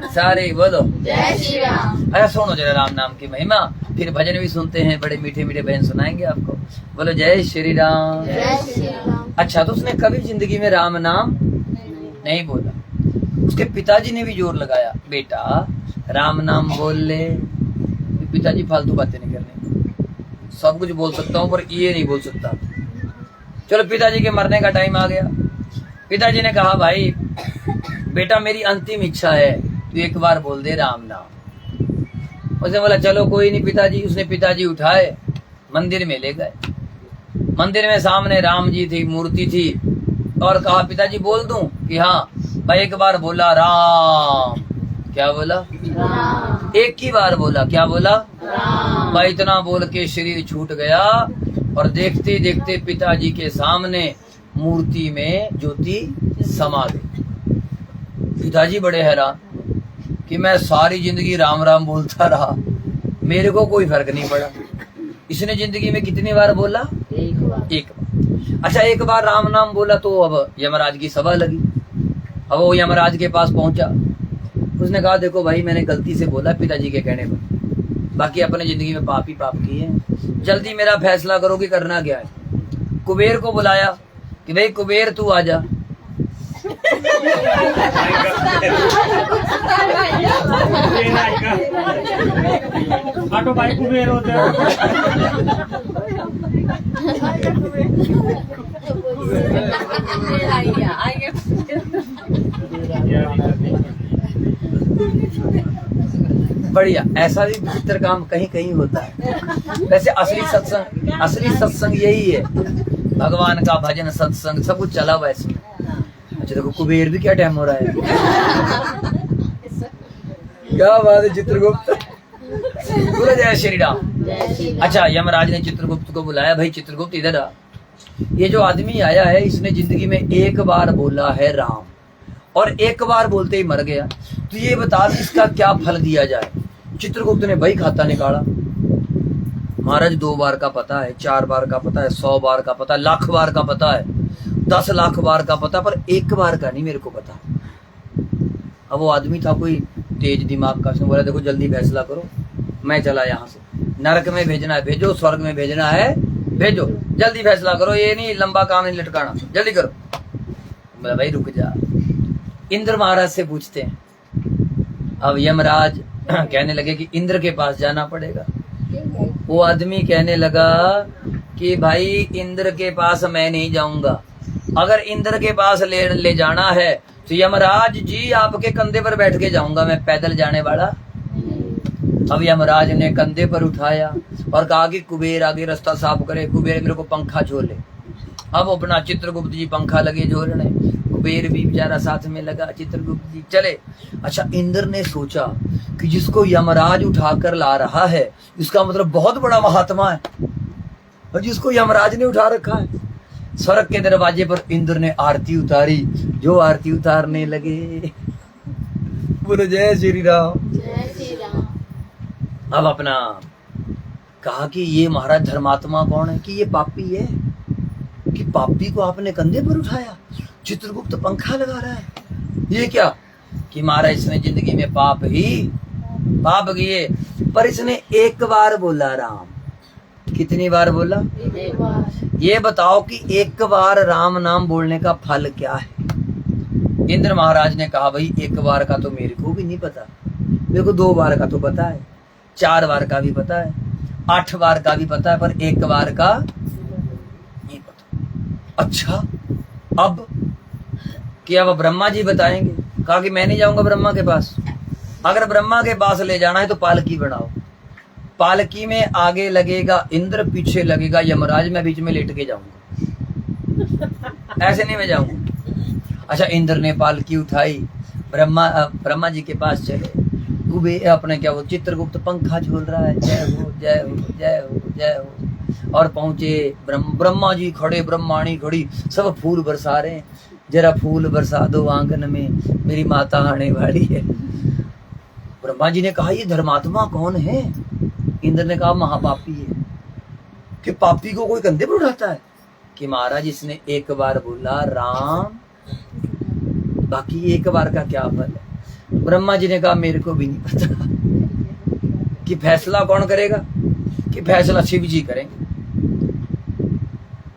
सारे बोलो जय श्री राम। अरे सुनो जरा राम नाम की महिमा, फिर भजन भी सुनते हैं, बड़े मीठे मीठे भजन सुनाएंगे आपको। बोलो जय श्री राम। अच्छा तो उसने कभी जिंदगी में राम नाम नहीं बोला, उसके पिताजी ने भी जोर लगाया, बेटा राम नाम बोल ले। पिताजी फालतू बातें नहीं करनी, सब कुछ बोल सकता हूँ पर ये नहीं बोल सकता। चलो पिताजी के मरने का टाइम आ गया। पिताजी ने कहा, भाई बेटा मेरी अंतिम इच्छा है, तू एक बार बोल दे राम नाम। उसने बोला चलो कोई नहीं पिताजी। उसने पिताजी उठाए, मंदिर में ले गए। मंदिर में सामने राम जी थी, मूर्ति थी, और कहा पिताजी बोल दूं कि हाँ। भाई एक बार बोला राम। क्या बोला? राम। एक ही बार बोला। क्या बोला? राम। भाई इतना बोल के शरीर छूट गया और देखते देखते पिताजी के सामने मूर्ति में ज्योति समा गई। पिताजी बड़े हैरान कि मैं सारी जिंदगी राम राम बोलता रहा, मेरे को कोई फर्क नहीं पड़ा। इसने जिंदगी में कितनी बार बोला? एक बार। एक बार। अच्छा एक बार राम नाम बोला तो अब यमराज की सभा लगी। अब वो यमराज के पास पहुंचा। उसने कहा देखो भाई मैंने गलती से बोला पिताजी के कहने पर, बाकी अपने जिंदगी में पाप ही पाप किए हैं, जल्दी मेरा फैसला करो कि करना क्या है। कुबेर को बुलाया कि भाई कुबेर तू आ जा। ऑटो भाई कुबेर होते बढ़िया, ऐसा भी विचित्र काम कहीं कहीं होता है। वैसे असली सत्संग यही है, भगवान का भजन सत्संग सब कुछ चला हुआ इसमें। अच्छा देखो कुबेर भी क्या टाइम हो रहा है। क्या बात है चित्रगुप्त। बोलो जय श्री राम। अच्छा यमराज ने चित्रगुप्त को बुलाया, भाई चित्रगुप्त इधर आ। ये जो आदमी आया है इसने जिंदगी में एक बार बोला है राम, और एक बार बोलते ही मर गया, तो ये बता इसका क्या फल दिया जाए। चित्रगुप्त ने भाई खाता निकाला। महाराज 2 बार का पता है, 4 बार का पता है, 100 बार का पता है, लाख बार का पता है, 10 लाख बार का पता, पर एक बार का नहीं मेरे को पता। अब वो आदमी था कोई तेज दिमाग का। उसने बोला देखो जल्दी फैसला करो, मैं चला यहाँ से, नरक में भेजना है भेजो, स्वर्ग में भेजना है भेजो, जल्दी फैसला करो, ये नहीं लंबा काम नहीं लटकाना, जल्दी करो। बोला भाई रुक जा, इंद्र महाराज से पूछते हैं। अब यमराज कहने लगे कि इंद्र के पास जाना पड़ेगा। वो आदमी कहने लगा कि भाई इंद्र के पास मैं नहीं जाऊंगा, अगर इंद्र के पास ले जाना है तो यमराज जी आपके कंधे पर बैठ के जाऊंगा, मैं पैदल जाने वाला। अब यमराज ने कंधे पर उठाया और कहा कि कुबेर आगे रास्ता साफ करे, कुबेर मेरे को पंखा झोले। अब अपना चित्रगुप्त जी पंखा लगे झोलने, कुबेर भी बेचारा साथ में लगा, चित्रगुप्त जी चले। अच्छा इंद्र ने सोचा कि जिसको यमराज उठाकर ला रहा है इसका मतलब बहुत बड़ा महात्मा है, और जिसको यमराज ने उठा रखा है। स्वर्ग के दरवाजे पर इंद्र ने आरती उतारी। जो आरती उतारने लगे, बोलो जय श्री राम। जय श्री राम। अब अपना कहा कि ये महाराज धर्मात्मा कौन है, कि ये पापी है, कि पापी को आपने कंधे पर उठाया, चित्रगुप्त पंखा लगा रहा है, ये क्या। कि महाराज इसने जिंदगी में पाप किए, पर इसने एक बार बोला राम। कितनी बार बोला? एक बार। ये बताओ कि एक बार राम नाम बोलने का फल क्या है। इंद्र महाराज ने कहा भाई एक बार का तो मेरे को भी नहीं पता, मेरे को 2 बार का तो पता है, 4 बार का भी पता है, 8 बार का भी पता है, पर एक बार का नहीं पता। अच्छा अब क्या अब ब्रह्मा जी बताएंगे। कहा कि मैं नहीं जाऊंगा ब्रह्मा के पास, अगर ब्रह्मा के पास ले जाना है तो पालकी बनाओ, पालकी में आगे लगेगा इंद्र, पीछे लगेगा यमराज, मैं बीच में लेट के जाऊंगा, ऐसे नहीं मैं जाऊंगा। अच्छा इंद्र ने पालकी उठाई, ब्रह्मा जी के पास चले। कुबेर अपने क्या वो चित्रगुप्त पंखा झोल रहा है, जय हो जय हो जय हो जय हो, और पहुंचे ब्रह्मा जी खड़े, ब्रह्माणी खड़ी, सब फूल बरसा रहे हैं। जरा फूल बरसा दो आंगन में, मेरी माता आने वाली है। ब्रह्मा जी ने कहा ये धर्मात्मा कौन है। इंद्र ने कहा महापापी है। कि पापी को कोई कंधे पर उठाता है। कि महाराज इसने एक बार बोला राम, बाकी एक बार का क्या फल है। ब्रह्मा जी ने कहा मेरे को भी नहीं पता। कि फैसला कौन करेगा। कि फैसला शिव जी करेंगे।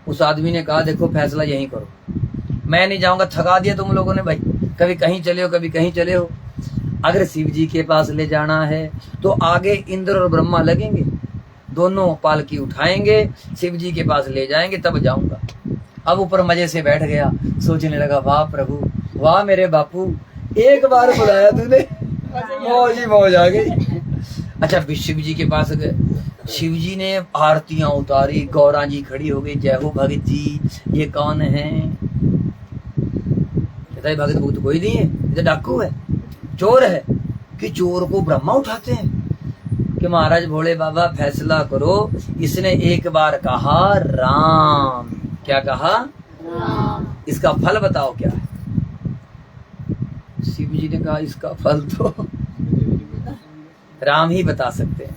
उस आदमी ने कहा देखो फैसला यहीं करो, मैं नहीं जाऊंगा, थका दिया तुम लोगों ने भाई, कभी कहीं चले हो, कभी कहीं चले हो। अगर शिव जी के पास ले जाना है तो आगे इंद्र और ब्रह्मा लगेंगे, दोनों पालकी उठाएंगे, शिव जी के पास ले जाएंगे, तब जाऊंगा। अब ऊपर मजे से बैठ गया, सोचने लगा, वाह प्रभु, वाह मेरे बापू, एक बार बुलाया तूने, मौज ही मौज आ गई। अच्छा, शिव जी के पास गए, शिव जी ने आरतियां उतारी, गौरा जी खड़ी हो गई, जय हो भगत जी, ये कौन है? कहता है भगत भूत कोई नहीं है, ये तो डाकू है, चोर है। कि चोर को ब्रह्मा उठाते हैं? कि महाराज भोले बाबा फैसला करो, इसने एक बार कहा राम, क्या कहा? राम। इसका फल बताओ क्या है? शिव जी ने कहा इसका फल तो राम ही बता सकते हैं।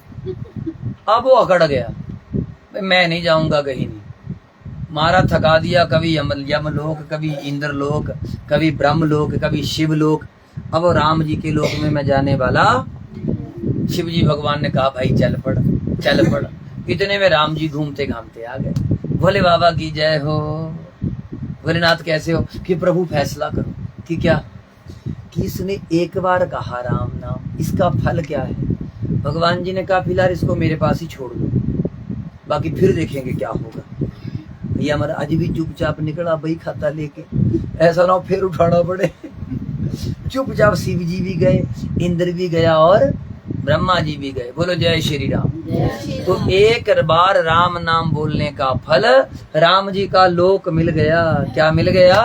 अब वो अकड़ गया, मैं नहीं जाऊंगा कहीं नहीं, मारा थका दिया, कभी यमलोक, कभी इंद्रलोक, कभी ब्रह्मलोक, कभी शिवलोक, अब राम जी के लोक में मैं जाने वाला। शिव जी भगवान ने कहा भाई चल पड़, चल पड़। इतने में राम जी घूमते घामते आ गए। भोले बाबा की जय हो। भोलेनाथ कैसे हो? कि प्रभु फैसला करो कि क्या, कि इसने एक बार कहा राम नाम, इसका फल क्या है? भगवान जी ने कहा फिलहाल इसको मेरे पास ही छोड़ दो, बाकी फिर देखेंगे क्या होगा। भैया हमारा आज भी चुपचाप निकला बही खाता लेके, ऐसा ना हो फिर उठाना पड़े। चुपचाप शिव जी भी गए, इंद्र भी गया और ब्रह्मा जी भी गए। बोलो जय श्री राम। तो एक बार राम नाम बोलने का फल राम जी का लोक मिल गया। क्या मिल गया?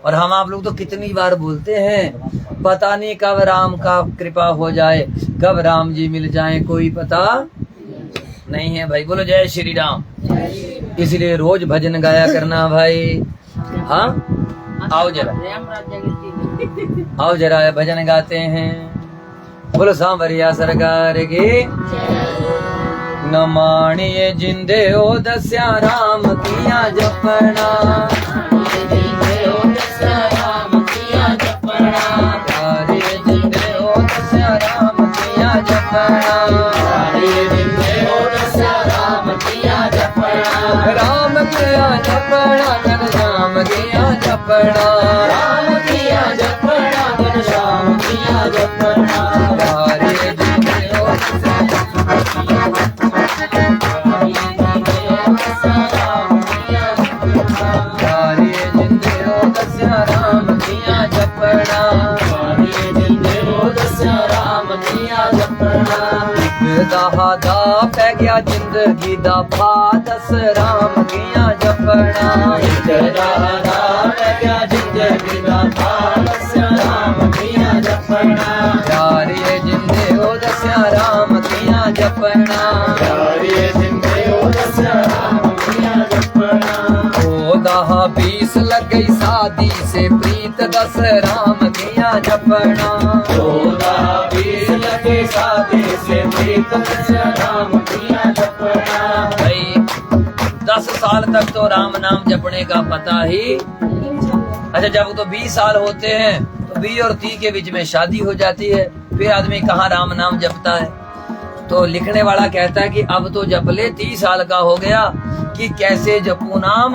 और हम आप लोग तो कितनी बार बोलते हैं, पता नहीं कब राम का कृपा हो जाए, कब राम जी मिल जाएं, कोई पता नहीं है भाई। बोलो जय श्री राम। इसलिए रोज भजन गाया करना भाई। हाँ आओ जरा, आओ जरा भजन गाते हैं। बोलो सांवरिया सरकार की। न माणिए जिंदे ओ दस्या राम किया जपना, राम किया जपना घन श्याम किया जपना, राम किया जपना घन श्याम किया जपना। दा पै गया जिंदगी दा भा, दस राम किया जपना। दा पै गया जिंदगी दा भा, दस राम किया जपना। यारे जिंदे ओ दस्या राम किया जपना, यारे जिंदे ओ दस्या राम किया जपना। ओ दाहा 20 लग गई शादी से प्रीत, दस राम किया जपना। ओ दाहा 20 लग गई शादी से प्रीत, दस राम किया जपना। भाई 10 साल तक तो राम नाम जपने का पता ही। अच्छा जब तो 20 साल होते हैं तो 20 और 30 के बीच में शादी हो जाती है, फिर आदमी कहाँ राम नाम जपता है। तो लिखने वाला कहता है कि अब तो जप ले, 30 साल का हो गया कि कैसे जपू नाम।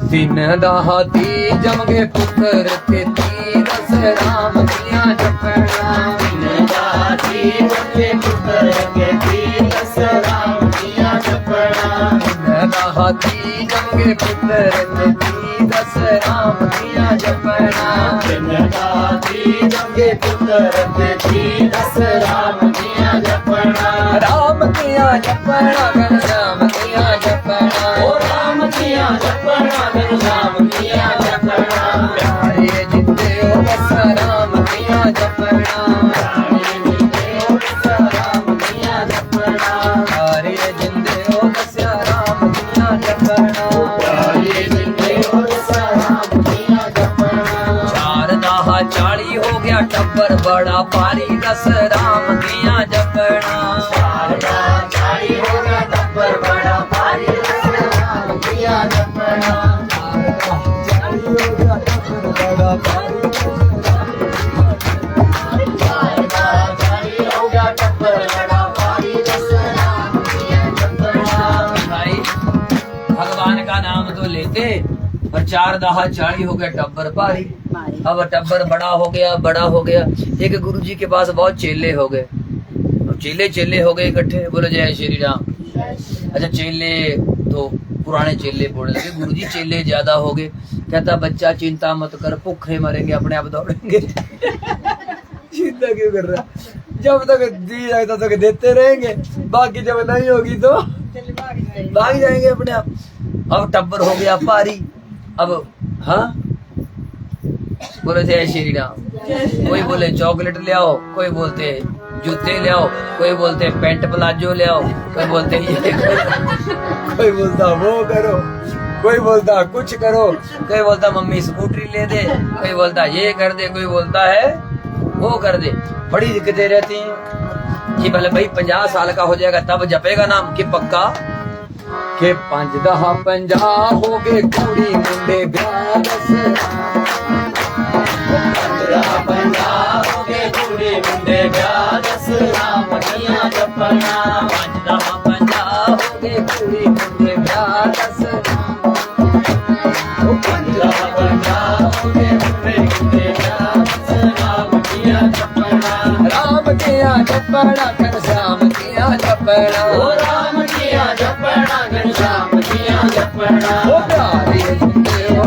दिन दहाती जमगे पुत्र के ती, दस राम किया जपना। दिन दहाती जमगे पुत्र के ती, दस राम किया जपना। दिन दहाती जमगे पुत्र के ती, दस राम किया जपना। दिन दहाती जमगे पुत्र के ती, दस राम किया जपना। राम किया जपना घन श्याम किया जपना। ओ राम किया जपना घन श्याम किया जपना। प्यारे जिंदे ओ दस राम किया जपना। प्यारे जिंदे ओ दस राम किया जपना। प्यारे जिंदे ओ दस राम किया जपना। प्यारे जिंदे ओ दस राम किया जपना। 4 दाहा 40 हो गया टब्बर बड़ा भारी, दस राम किया जपना। 4 दाहा 40 हो गया टब्बर बड़ा भारी, दस राम किया जपना। 4 दाहा 40 हो गया टब्बर बड़ा भारी, 4 दाहा 40 हो गया टब्बर बड़ा भारी, दस राम किया जपना। भाई भगवान का नाम तो लेते और चार दाहा 40 हो गया, टब्बर भारी। अब टब्बर बड़ा हो गया। एक गुरुजी के पास बहुत चेले हो गए, चेले हो गए इकट्ठे। बोलो जय श्री राम। अच्छा चेले तो पुराने चेले बोलने लगे, गुरुजी चेले ज्यादा हो गए। कहता बच्चा चिंता मत कर, भूखे मरेंगे अपने आप दौड़ेंगे। चिंता क्यों कर रहा, जब तक दी जाए तब तक देते रहेंगे, बाकी जब नहीं होगी तो भाग जाएंगे अपने आप। अब टब्बर हो गया भारी। अब हाँ बोले जय श्री राम। कोई बोले चॉकलेट ले आओ, कोई बोलते जूते ले आओ, कोई बोलते पेंट प्लाजो ले आओ, कोई बोलते ये करो, कोई बोलता वो करो, कोई बोलता कुछ करो, कोई बोलता मम्मी स्कूटरी ले दे, कोई बोलता ये कर दे, कोई बोलता है वो कर दे। बड़ी दिक्कतें रहती हैं कि भले भाई 50 साल का हो जाएगा तब जपेगा नाम कि पक्का के 5 दहा 50 हो गए कुड़ी मुंडे ब्याह 50 हो गए कुड़ी मुंडे ब्याह दस, राम किया जपना। 5 दहा 50 हो गए कुड़ी मुंडे ब्याह 10। 50 हो गए कुड़ी ब्याह दस, राम किया जपना। राम किया जपना घनश्याम किया जपना, ओ राम किया जपना घनश्याम किया जपना। ओ प्यारे जिंदे हो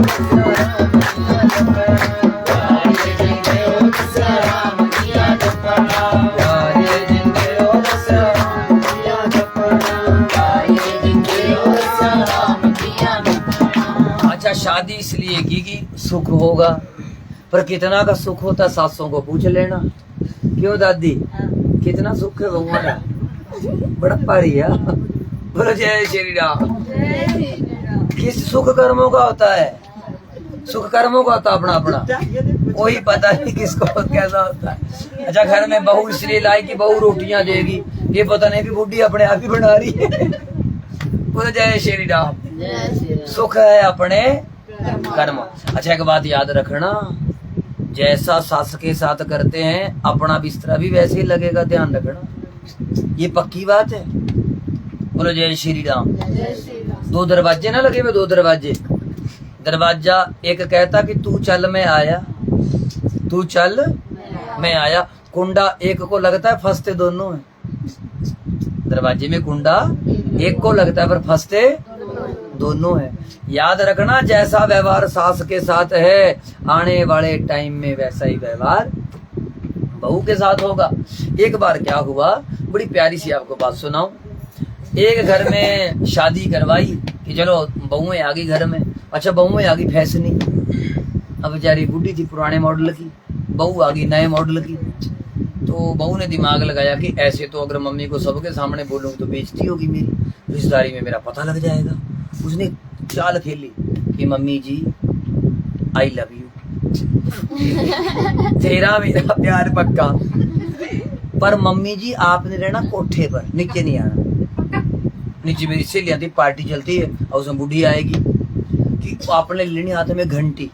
प्यारे जिंदे हो दस, राम किया जपना। प्यारे जिंदे हो राम किया जपना। प्यारे जिंदे हो दस, राम किया जपना। अच्छा शादी इसलिए की कि सुख होगा, पर कितना का सुख होता सासों को पूछ लेना। क्यों दादी कितना सुख है बहुआ का, बड़ा भारी है। बोलो जय श्री राम। किस सुख कर्मों का होता है, सुख कर्मों का होता अपना अपना, कोई पता नहीं किसको कैसा होता है। अच्छा घर में बहू इसलिए लाई कि बहू रोटियां देगी, ये पता नहीं कि बुढ़ी अपने आप ही बना रही है। बोलो जय श्री राम। सुख है अपने कर्म। अच्छा एक बात याद रखना, जैसा सास के साथ करते हैं अपना बिस्तरा भी वैसे ही लगेगा, ध्यान रखना, ये पक्की बात है। बोलो जय श्री राम। दो दरवाजे ना लगे हुए, 2 दरवाजे। दरवाजा एक कहता कि तू चल मैं आया, तू चल मैं आया। कुंडा एक को लगता है, फंसते दोनों है। दरवाजे में कुंडा एक को लगता है पर फंसते दोनों है। याद रखना जैसा व्यवहार सास के साथ है, आने वाले टाइम में वैसा ही व्यवहार बहू के साथ होगा। एक बार क्या हुआ, बड़ी प्यारी सी आपको बात सुनाऊं। एक घर में शादी करवाई कि चलो बहुएं आ गई घर में। अच्छा बहुएं आ गई फैसनी, अब बेचारी बुढ़ी थी पुराने मॉडल की, बहू आ गई नए मॉडल की। तो बहू ने दिमाग लगाया कि ऐसे तो अगर मम्मी को सबके सामने बोलूंगी तो बेइज्जती होगी मेरी, रिश्तेदारी में मेरा पता लग जाएगा। उसने चाल खेली कि mummy ji I love you, तेरा मेरा प्यार पक्का, पर मम्मी जी आपने रहना कोठे पर, नीचे नहीं आना। नीचे मेरी सहेलियां थी, पार्टी चलती है और उसमें बुढ़ी आएगी कि आपने लेनी हाथ में घंटी।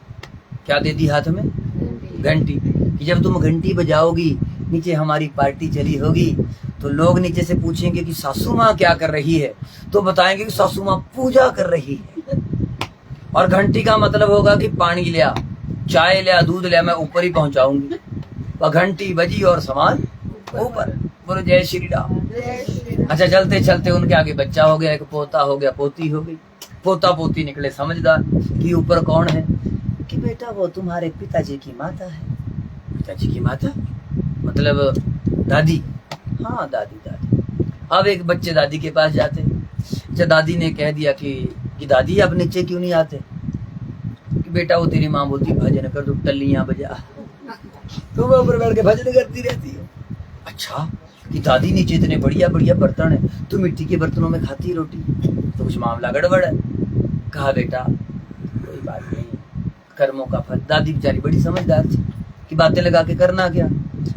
क्या दे दी हाथ में घंटी, कि जब तुम घंटी बजाओगी नीचे हमारी पार्टी चली होगी तो लोग नीचे से पूछेंगे कि सासू माँ क्या कर रही है, तो बताएंगे कि सासू माँ पूजा कर रही है। और घंटी का मतलब होगा कि पानी लिया, चाय लिया, दूध लिया, मैं ऊपर ही पहुंचाऊंगी। और घंटी बजी और सामान ऊपर। बोलो जय श्री राम। अच्छा चलते चलते उनके आगे बच्चा हो गया, एक पोता हो गया, पोती हो गई। पोता पोती निकले समझदार कि ऊपर कौन है, कि बेटा वो तुम्हारे पिताजी की माता है। पिताजी की माता मतलब दादी? हाँ दादी दादी। अब एक बच्चे दादी के पास जाते। अच्छा दादी ने कह दिया कि दादी आप नीचे क्यों नहीं आते, कि बेटा वो तेरी माँ बोलती भजन कर, तो टल्लियां बजा, तुम ऊपर बैठ के भजन करती रहती हो। अच्छा कि दादी नीचे इतने बढ़िया बढ़िया बर्तन है, तू मिट्टी के बर्तनों में खाती रोटी, तो कुछ मामला गड़बड़ है। कहा बेटा कोई बात नहीं, कर्मों का फल। दादी बेचारी बड़ी समझदार थी कि बातें लगा के करना क्या।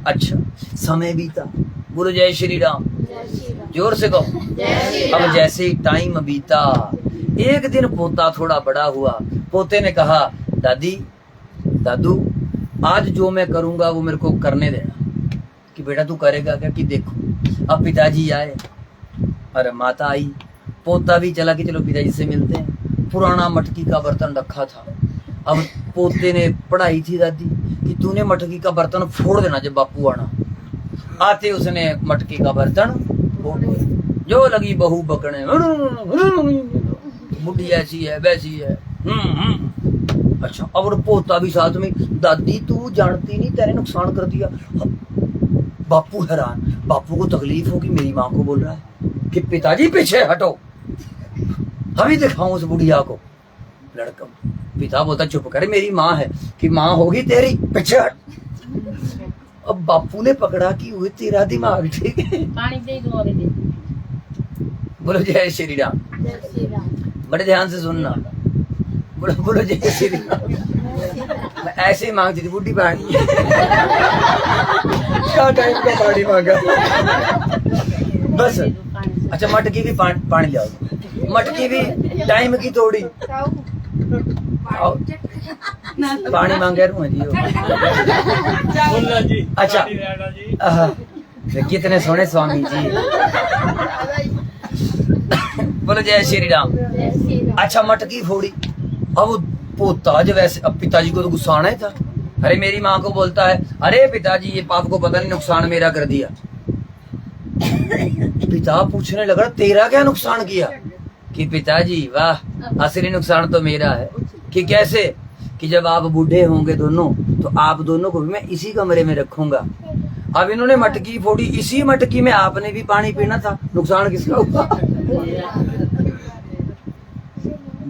अच्छा समय बीता। बोलो जय श्री राम। जोर से कहो। अब जैसे ही टाइम बीता, एक दिन पोता थोड़ा बड़ा हुआ। पोते ने कहा दादी दादू आज जो मैं करूंगा वो मेरे को करने देना। कि बेटा तू करेगा क्या, कि देखो अब पिताजी आए, अरे माता आई, पोता भी चला कि चलो पिताजी से मिलते हैं। पुराना मटकी का बर्तन रखा था, अब पोते ने पढ़ाई थी दादी कि तूने मटकी का बर्तन फोड़ देना जब बापू आना। आते उसने मटकी का बर्तन फोड़ दिया। जो लगी बहू बकने, बुढ़ी ऐसी है वैसी है। अच्छा, अब पोता भी साथ में, दादी तू जानती नहीं तेरे नुकसान कर दिया। बापू हैरान, बापू को तकलीफ होगी, मेरी माँ को बोल रहा है कि पिताजी पीछे हटो, अभी दिखाऊं उस बुढ़िया को। लड़का पिता बोलता चुप करे, मेरी माँ है कि माँ होगी तेरी, पीछे हट। अब बापू ने पकड़ा कि वो तेरा दिमाग ठीक है। पानी दे दो और दे। बोलो जय श्री राम। जय श्री राम। बड़े ध्यान से सुनना, बोलो बोलो जय श्री राम। मैं ऐसे ही मांगती थी बूढ़ी पानी। क्या टाइम का पानी मांगा बस। अच्छा मटकी भी पानी लाओ, मटकी भी टाइम की थोड़ी पानी मांगे जी। अच्छा कितने सोने स्वामी जी। बोलो जय श्री राम। जय श्री राम। अच्छा मटकी फोड़ी। अब पोता जो वैसे, अब पिताजी को तो गुस्सा आना ही था। अरे मेरी माँ को बोलता है, अरे पिताजी ये पाप को पता नहीं नुकसान मेरा कर दिया। पिता पूछने लगा तेरा क्या नुकसान किया? कि पिताजी वाह असली नुकसान तो मेरा है। कि कैसे? कि जब आप बूढ़े होंगे दोनों तो आप दोनों को भी मैं इसी कमरे में रखूंगा। अब इन्होंने मटकी फोड़ी, इसी मटकी में आपने भी पानी पीना था, नुकसान किसका हुआ?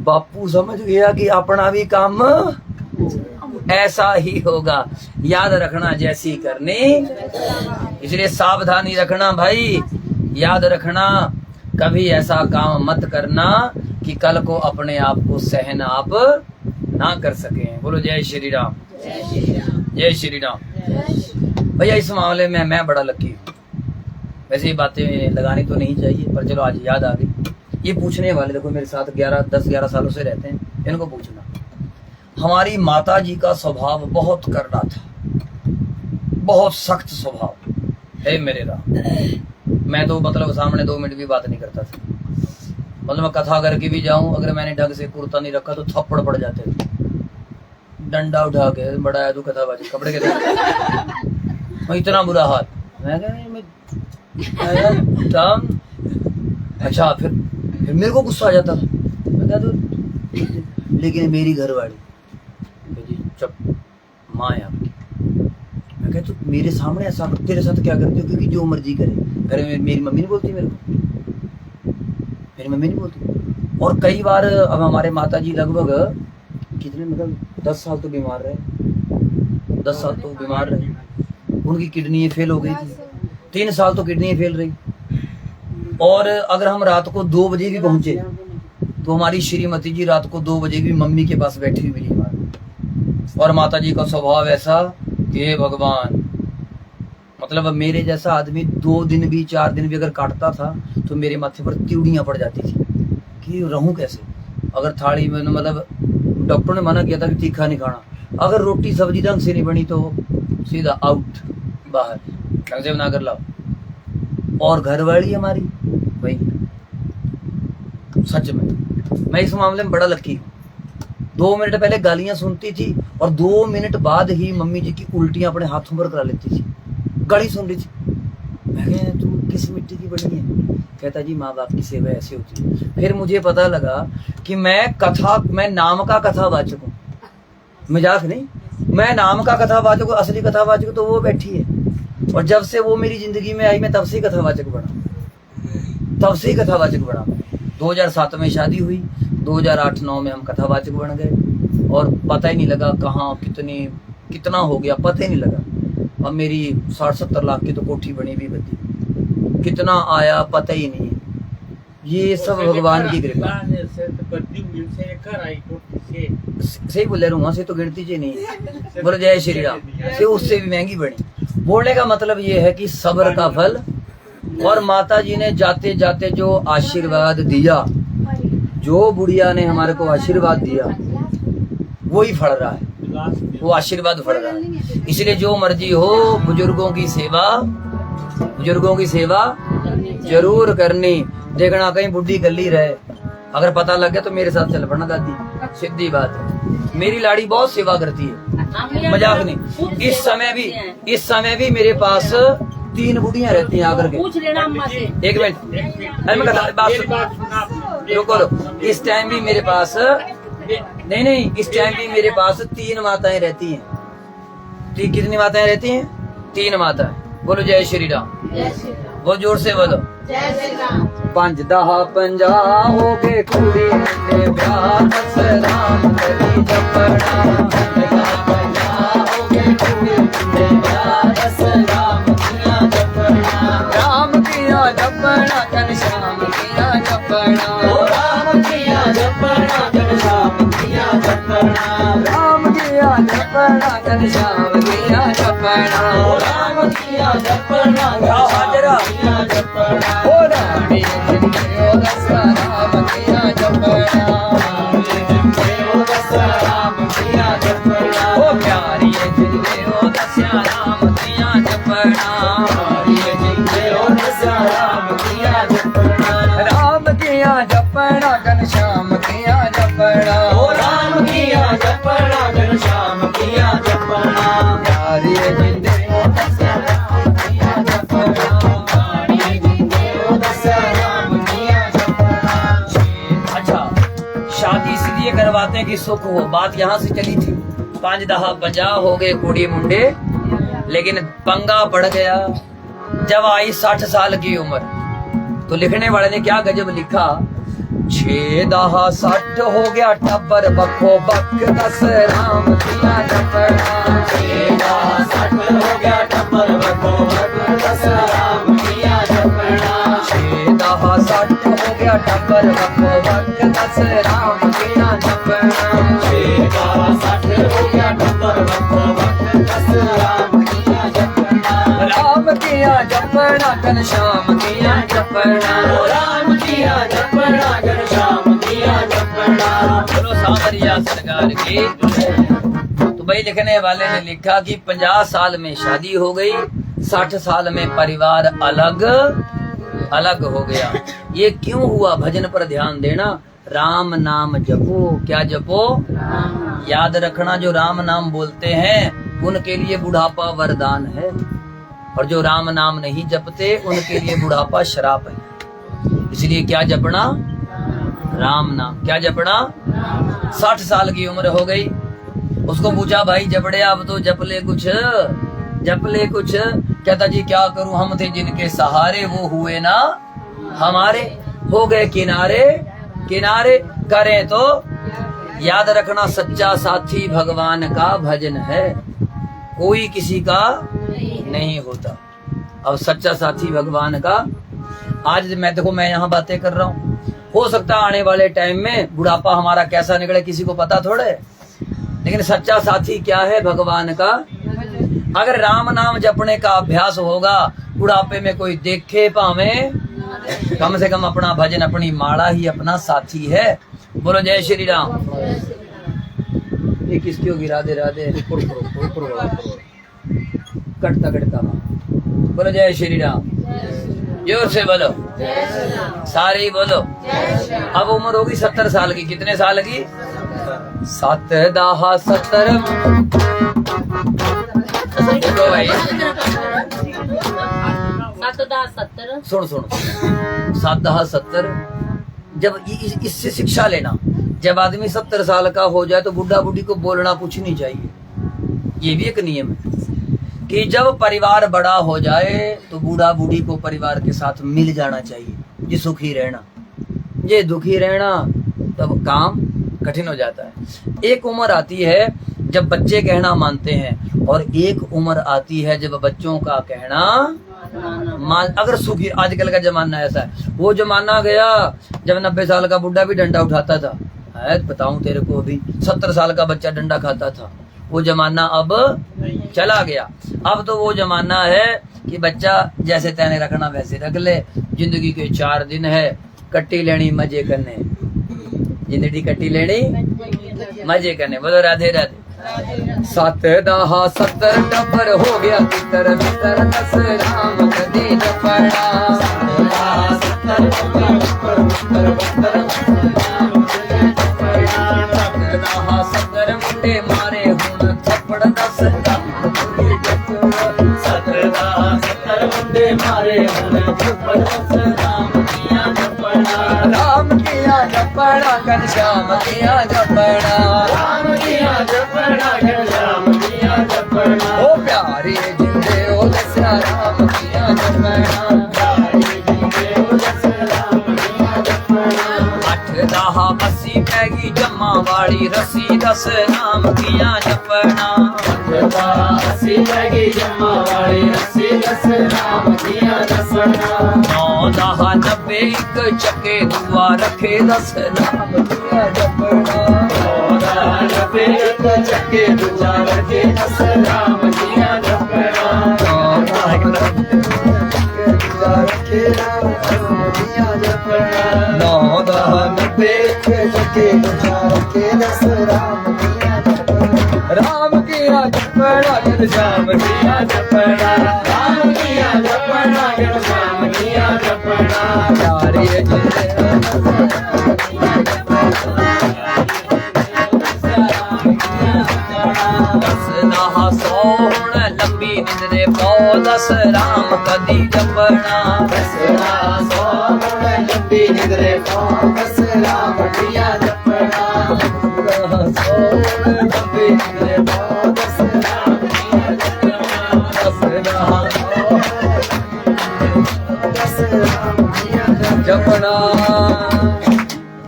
बापू समझ गया कि अपना भी काम ऐसा ही होगा। याद रखना जैसी करनी, इसलिए सावधानी रखना भाई। याद रखना कभी ऐसा काम मत करना कि कल को अपने आप को सहन आप ना कर सके। बोलो जय श्री राम। जय श्री राम। भैया इस मामले में मैं बड़ा लकी हूँ। वैसे ये बातें लगानी तो नहीं चाहिए पर चलो आज याद आ गई। ये पूछने वाले देखो मेरे साथ 10-11 सालों से रहते हैं, इनको पूछना। हमारी माता जी का स्वभाव बहुत करड़ा था, बहुत सख्त स्वभाव है मेरे राम। मैं तो मतलब सामने 2 मिनट भी बात नहीं करता था। मतलब मैं कथा करके भी जाऊं, अगर मैंने ढंग से कुर्ता नहीं रखा तो थप्पड़ पड़ जाते थे। डंडा उठा के बड़ा है तू कथाबाजी कपड़े के तो इतना बुरा हाल। मैं अच्छा फिर मेरे को गुस्सा आ जाता था। मैं कहता लेकिन मेरी घरवाली चुप माँ है आपकी। मैं कहता मेरे सामने ऐसा तेरे साथ क्या करती हो? क्योंकि जो मर्जी करे घर में मेरी मम्मी नहीं बोलती, मेरे को मेरी मम्मी नहीं बोलती। और कई बार अब हमारे माता जी लगभग कितने मतलब 10 साल तो बीमार रहे, 10 साल तो बीमार रहे। उनकी किडनी फेल हो गई थी, 3 साल तो किडनी फेल रही। और अगर हम रात को 2 बजे भी पहुंचे तो हमारी श्रीमती जी रात को 2 बजे भी मम्मी के पास बैठी हुई मिली हमारी। और माता जी का स्वभाव ऐसा कि हे भगवान, मतलब मेरे जैसा आदमी 2 दिन भी 4 दिन भी अगर काटता था तो मेरे माथे पर त्योड़ियां पड़ जाती थी कि रहूं कैसे। अगर थाली में मतलब डॉक्टर ने मना किया था कि तीखा नहीं खाना, अगर रोटी सब्जी ढंग से नहीं बनी तो सीधा आउट, बाहर, ढंग से बना कर लाओ। और घरवाली हमारी भाई सच में मैं इस मामले में बड़ा लकी हूँ। 2 मिनट पहले गालियां सुनती थी और 2 मिनट बाद ही मम्मी जी की उल्टियां अपने हाथों पर करा लेती थी। गाली सुन रही थी। मैं कहा तू किस मिट्टी की बनी है? कहता जी माँ बाप की सेवा ऐसी होती है। फिर मुझे पता लगा कि मैं नाम का कथावाचक हूँ, मजाक नहीं। मैं नाम का कथावाचक हूँ, असली कथावाचक तो वो बैठी है। और जब से वो मेरी जिंदगी में आई मैं तब से ही कथावाचक बना, तब से ही कथावाचक बना। 2007 में शादी हुई, 2008-9 में हम कथावाचक बन गए और पता ही नहीं लगा कहाँ कितना हो गया, पता ही नहीं लगा। अब मेरी 60-70 लाख की तो कोठी बनी भी बदी, कितना आया पता ही नहीं। ये सब भगवान की कृपा। सही बोल रहा हूँ, से तो गिनती जी नहीं। बोलो जय श्री राम। से उससे भी महंगी बनी। बोलने का मतलब ये है कि सब्र का फल। और माता जी ने जाते जाते जो आशीर्वाद दिया, जो बुढ़िया ने हमारे को आशीर्वाद दिया, वो ही फल रहा है, वो आशीर्वाद फल रहा है। इसलिए जो मर्जी हो बुजुर्गों की सेवा जरूर करनी। देखना कहीं बुढ़ी गली रहे, अगर पता लग गया तो मेरे साथ चल पड़ना दादी, सीधी बात है। मेरी लाड़ी बहुत सेवा करती है, मजाक नहीं। इस समय भी मेरे पास 3 बुढ़ियां रहती हैं आकर के। पूछ लेना अम्मा से। एक मिनट, अरे मैं बात रुको। इस टाइम भी मेरे पास नहीं, इस टाइम भी मेरे पास 3 माताएं रहती हैं। कितनी माताएं रहती हैं? 3 माताएं। बोलो जय श्री राम। जय श्री राम। बहुत जोर से बोलो। जय श्री राम। 5 10 50 हो गए कुड़ी मुंडे ब्याह दस राम करी जपना। 5 10 50 हो गए कुड़ी मुंडे ब्याह दस राम किया जपना। राम किया जपना कन श्याम किया जपना। ओ राम किया जपना कन श्याम किया जपना। राम किया जपना कन श्याम किया जपना। ओ राम किया जपना हाजरा किया जपना। ओ रानी जिंदे ओ दस राम किया जपना। जिंदे ओ दस राम किया जपना। ओ प्यारी जिंदे ओ दस राम किया जपना। प्यारी जिंदे ओ दस राम किया जपना। राम किया जपना घन श्याम किया जपना। ओ राम किया जपना घन श्याम किया जपना। प्यारी जिंदे ओ दस राम किया जपना। प्यारी जिंदे ओ दस राम किया जपना। अच्छा, शादी इसलिए करवाते हैं कि सुख हो। बात यहाँ से चली थी। 5 10 50 हो गए कुड़ी मुंडे, लेकिन पंगा पड़ गया जब आई 60 साल की उम्र। तो लिखने वाले ने क्या गजब लिखा, 6 10 60 हो गया टब्बर बखो बक दस राम किया जपना। 6 10 60 हो गया टब्बर बखो बक दस राम किया जपना। 6 10 60 हो गया टब्बर बखो बक दस राम किया जपना। 6 10 60 हो गया टब्बर बखो बक दस राम किया जपना। राम किया जपना घन श्याम किया जपना। राम किया जपना घन श्याम किया जपना। बोलो सावरिया सरकार की। तो भाई लिखने वाले ने लिखा कि 50 साल में शादी हो गई, 60 साल में परिवार अलग अलग हो गया। ये क्यों हुआ? भजन पर ध्यान देना। राम नाम जपो। क्या जपो? याद रखना, जो राम नाम बोलते हैं उनके लिए बुढ़ापा वरदान है, और जो राम नाम नहीं जपते उनके लिए बुढ़ापा श्राप है। इसलिए क्या जपना? राम नाम। क्या जपना? 60 साल की उम्र हो गई। उसको पूछा, भाई जबड़े अब तो जप ले कुछ, जप ले कुछ। कहता जी क्या करूं, हम थे जिनके सहारे वो हुए ना हमारे। हो गए किनारे किनारे। करें तो याद रखना, सच्चा साथी भगवान का भजन है, कोई किसी का नहीं होता। अब सच्चा साथी भगवान का। आज मैं यहाँ बातें कर रहा हूँ, हो सकता है आने वाले टाइम में बुढ़ापा हमारा कैसा निकले किसी को पता थोड़े, लेकिन सच्चा साथी क्या है? भगवान का। अगर राम नाम जपने का अभ्यास होगा, बुढ़ापे में कोई देखे पावे, कम से कम अपना भजन, अपनी माला ही अपना साथी है। बोलो जय श्री राम। ये किसकी होगी? राधे राधे। कटता कटता। बोलो जय श्री राम। जोर से बोलो, सारे ही बोलो। अब उम्र होगी 70 साल की। कितने साल की? 7 10 70। भाई 7 10 70। सुन 7 10 70। जब इससे शिक्षा लेना, जब आदमी 70 साल का हो जाए तो बुढ़ा बुढ़ी को बोलना कुछ नहीं चाहिए। ये भी एक नियम है कि जब परिवार बड़ा हो जाए तो बूढ़ा बूढ़ी को परिवार के साथ मिल जाना चाहिए। ये सुखी रहना, ये दुखी रहना, तब काम कठिन हो जाता है। एक उम्र आती है जब बच्चे कहना मानते हैं, और एक उम्र आती है जब बच्चों का कहना अगर सुखी। आजकल का जमाना ऐसा है, वो जमाना गया जब 90 साल का बुढ़ा भी डंडा उठाता था। बताऊं तेरे को, अभी 70 साल का बच्चा डंडा खाता था। वो जमाना अब चला गया। अब तो वो जमाना है कि बच्चा जैसे तैने रखना वैसे रख ले। जिंदगी के 4 दिन है, कट्टी लेनी मजे करने। जिंदगी कट्टी लेनी मजे करने। बोलो राधे राधे। 7 10 70 टब्बर हो गया तितर बितर दस राम कदी जपना। 7 10 70 हो गया टब्बर बितर बितर दस राम कदी जपना। 7 10 70 दे मारे हुन झपड़ दस राम किया झपड़ा राम किया झपड़ा घनश्याम किया झपड़ा राम किया झपड़ा घनश्याम किया झपड़ा ओ प्यारे जिंदे ओ दसया राम किया झपड़ा प्यारे जिंदे ओ दसया राम किया झपड़ा अठ दहा 80 पैगी जम्मा वाली रसी दस नाम किया झपड़ा अठ दहा 80 पैगी जम्मा वाली रसी दस नाम किया झपड़ा 9 दहा 90 एक चक्के दुआ रखे दस नाम किया झपड़ा 9 दहा 90 एक चक्के दुआ रखे दस नाम किया झपड़ा 9 दहा 90 दुआ रखे नाम किया झपड़ा 9 दहा 90 चक्के दुआ रखे दस राम किया झपड़ा राम किया झपड़ा घनश्याम किया झपड़ा राम किया झपड़ा घनश्याम किया झपड़ा प्यारे जिंदे दस दहा 100 लंबी निंदरे पौ दस राम कदी झपड़ा दस दहा 100 लंबी निंदरे पौ दस राम किया झपड़ा 100 लंबी निंदरे पौ दस राम किया झपड़ा दस दहा 10 राम किया झपड़ा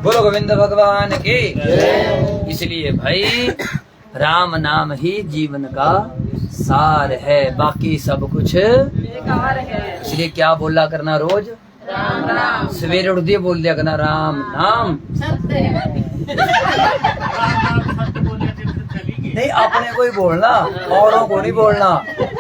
बोलो गोविंद भगवान की इसलिए भाई राम नाम ही जीवन का सार है बाकी सब कुछ बेकार है इसलिए क्या बोला करना रोज राम राम सवेरे उठते बोल दिया करना राम नाम सत्य है नहीं अपने को ही बोलना औरों को नहीं बोलना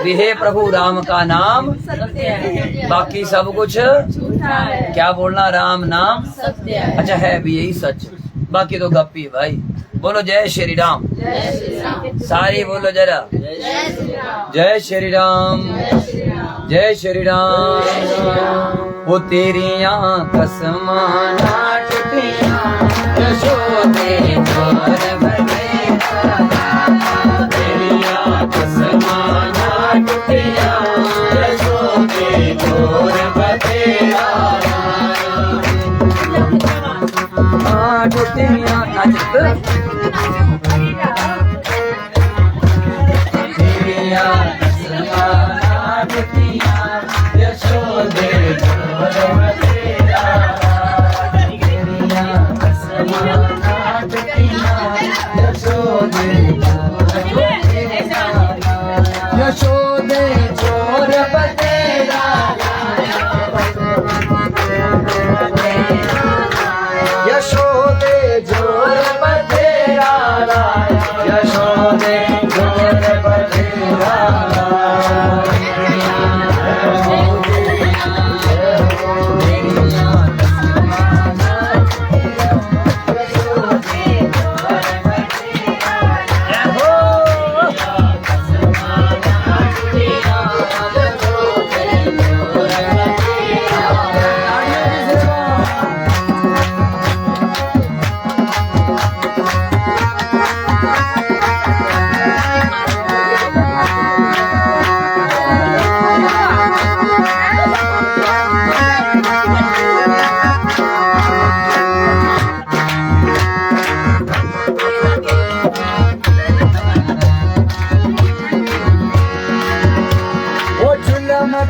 कि हे प्रभु राम का नाम सत्य है बाकी सब कुछ झूठा है क्या बोलना राम नाम सत्य है अच्छा है भी यही सच बाकी तो गप्पी भाई बोलो जय श्री राम जय श्री राम सारी बोलो जरा जय श्री राम जय श्री राम जय श्री राम जय श्री राम वो तेरिया कसमाना टुटिया यशोदे जोर तेरिया कसमाना टुटिया यशोदे जोर बतेरा टुटिया नाचत तेरिया कसमाना टुटिया यशोदे जोर बतेरा तेरिया कसमाना टुटिया यशोदे यशोदे जोर बतेरा यशोदे जोर बतेरा यशोदे जोर बतेरा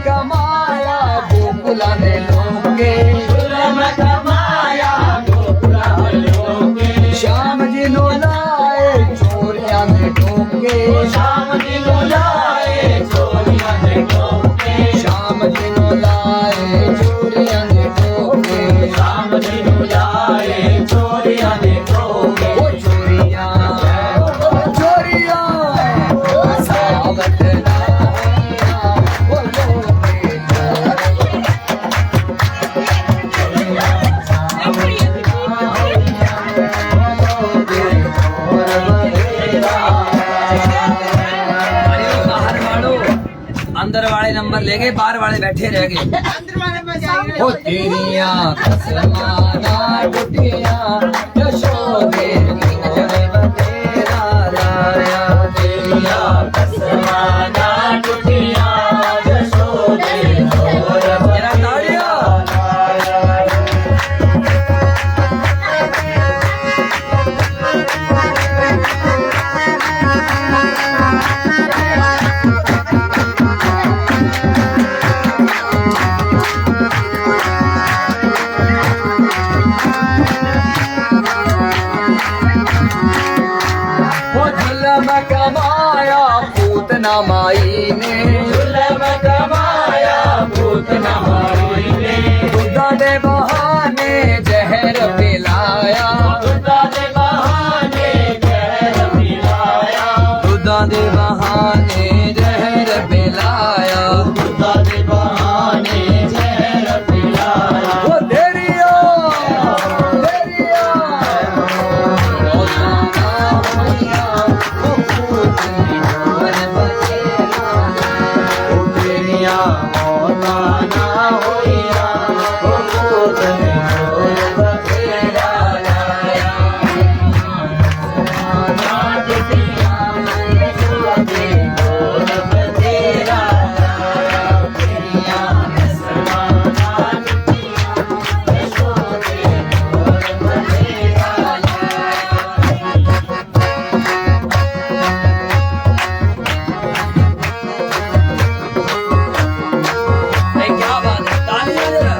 कमाया गोकुला में लोगे कमाया गोकुला में लोगे श्याम जी नो लाए चोरिया में ठोके श्याम जी नो लाए चोरिया में ठोके श्याम जी नो लाए चोरिया में ठोके श्याम जी नो लाए चोरिया में ठोके वो चोरिया चोरिया सावत अंदर वाले नंबर ले गए बाहर वाले बैठे रह गए ओ तेरिया कसमाना टुटिया यशोदे जोर बतेरा लाया तेरिया कसमाना टुटिया यशोदे माई ने जुलम कमाया पूतना माई ने खुदा दे बहाने जहर पिलाया खुदा दे बहाने जहर पिलाया खुदा दे बहाने जहर पिलाया खुदा दे बहाने जहर पिलाया वो तेरिया तेरिया रोजाना होइया वो पूतनी ढोल बजेरा ओ तेरिया मौता ना होइया ओ पूतनी ढोल बखेरा लाया नाच दिया यशोदा दे ढोल बखेरा लाया तेरिया समाना मिटिया यशोदा दे ढोल बखेरा लाया नहीं क्या बात है तालियां जरा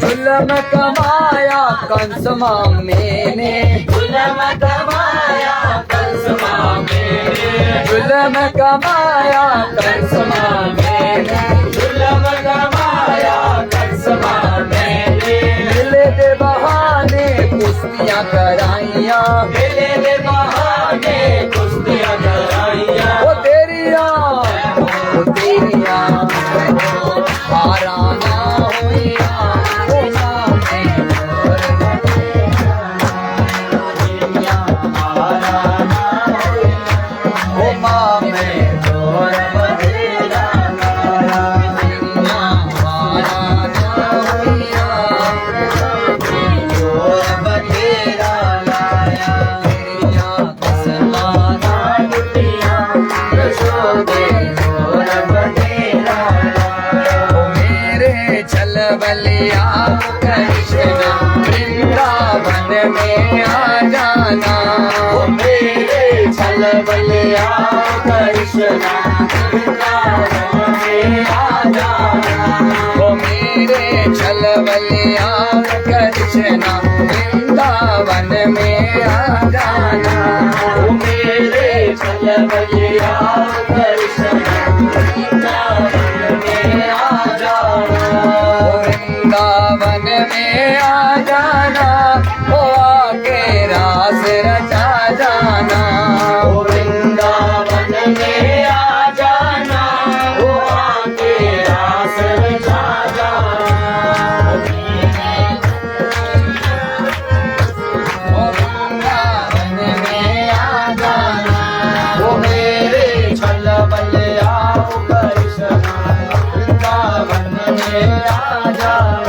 जुल्म कमाया कंस मैंने जुलम कमाया कंसमा मेरे जुल्म कमाया कंस मैंने जुलम कमाया कंसमा मेरे मिले दे बहाने कुश्तियां कराइया मेले दे बहाने कुश्तियां कराइया वो तेरिया हाराना होइया वो सामने ढोल दुनिया हारा ना होइया वो माँ में ढोल बखेरा लाया दुनिया हाराना होइया ढोल बखेरा लाया तेरिया कसमाना मिटिया यशोदे ढोल बखेरा लाया ओ मेरे चल बलिया कृष्ण वृंदावन में आ जाना ओ मेरे छल बलिया कृष्णा वृंदावन में आ जाना ओ मेरे चल बलिया कृष्ण वृंदावन में आ जाना ओ मेरे छल बलिया कृष्णा वृंदावन में आ जाना ओ वृंदावन में आ जाना ओ आके रास रचा जाना ओ वृंदावन में आ जाना ओ आके रास रचा जाना ओ वृंदावन में आ जाना ओ मेरे छल बलिया कृष्णा वृंदावन में आ जाना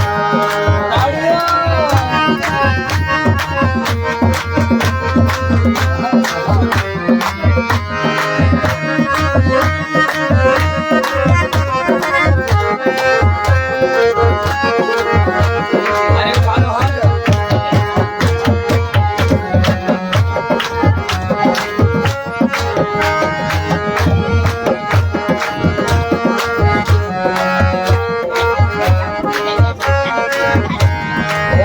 अरे खालो हाथ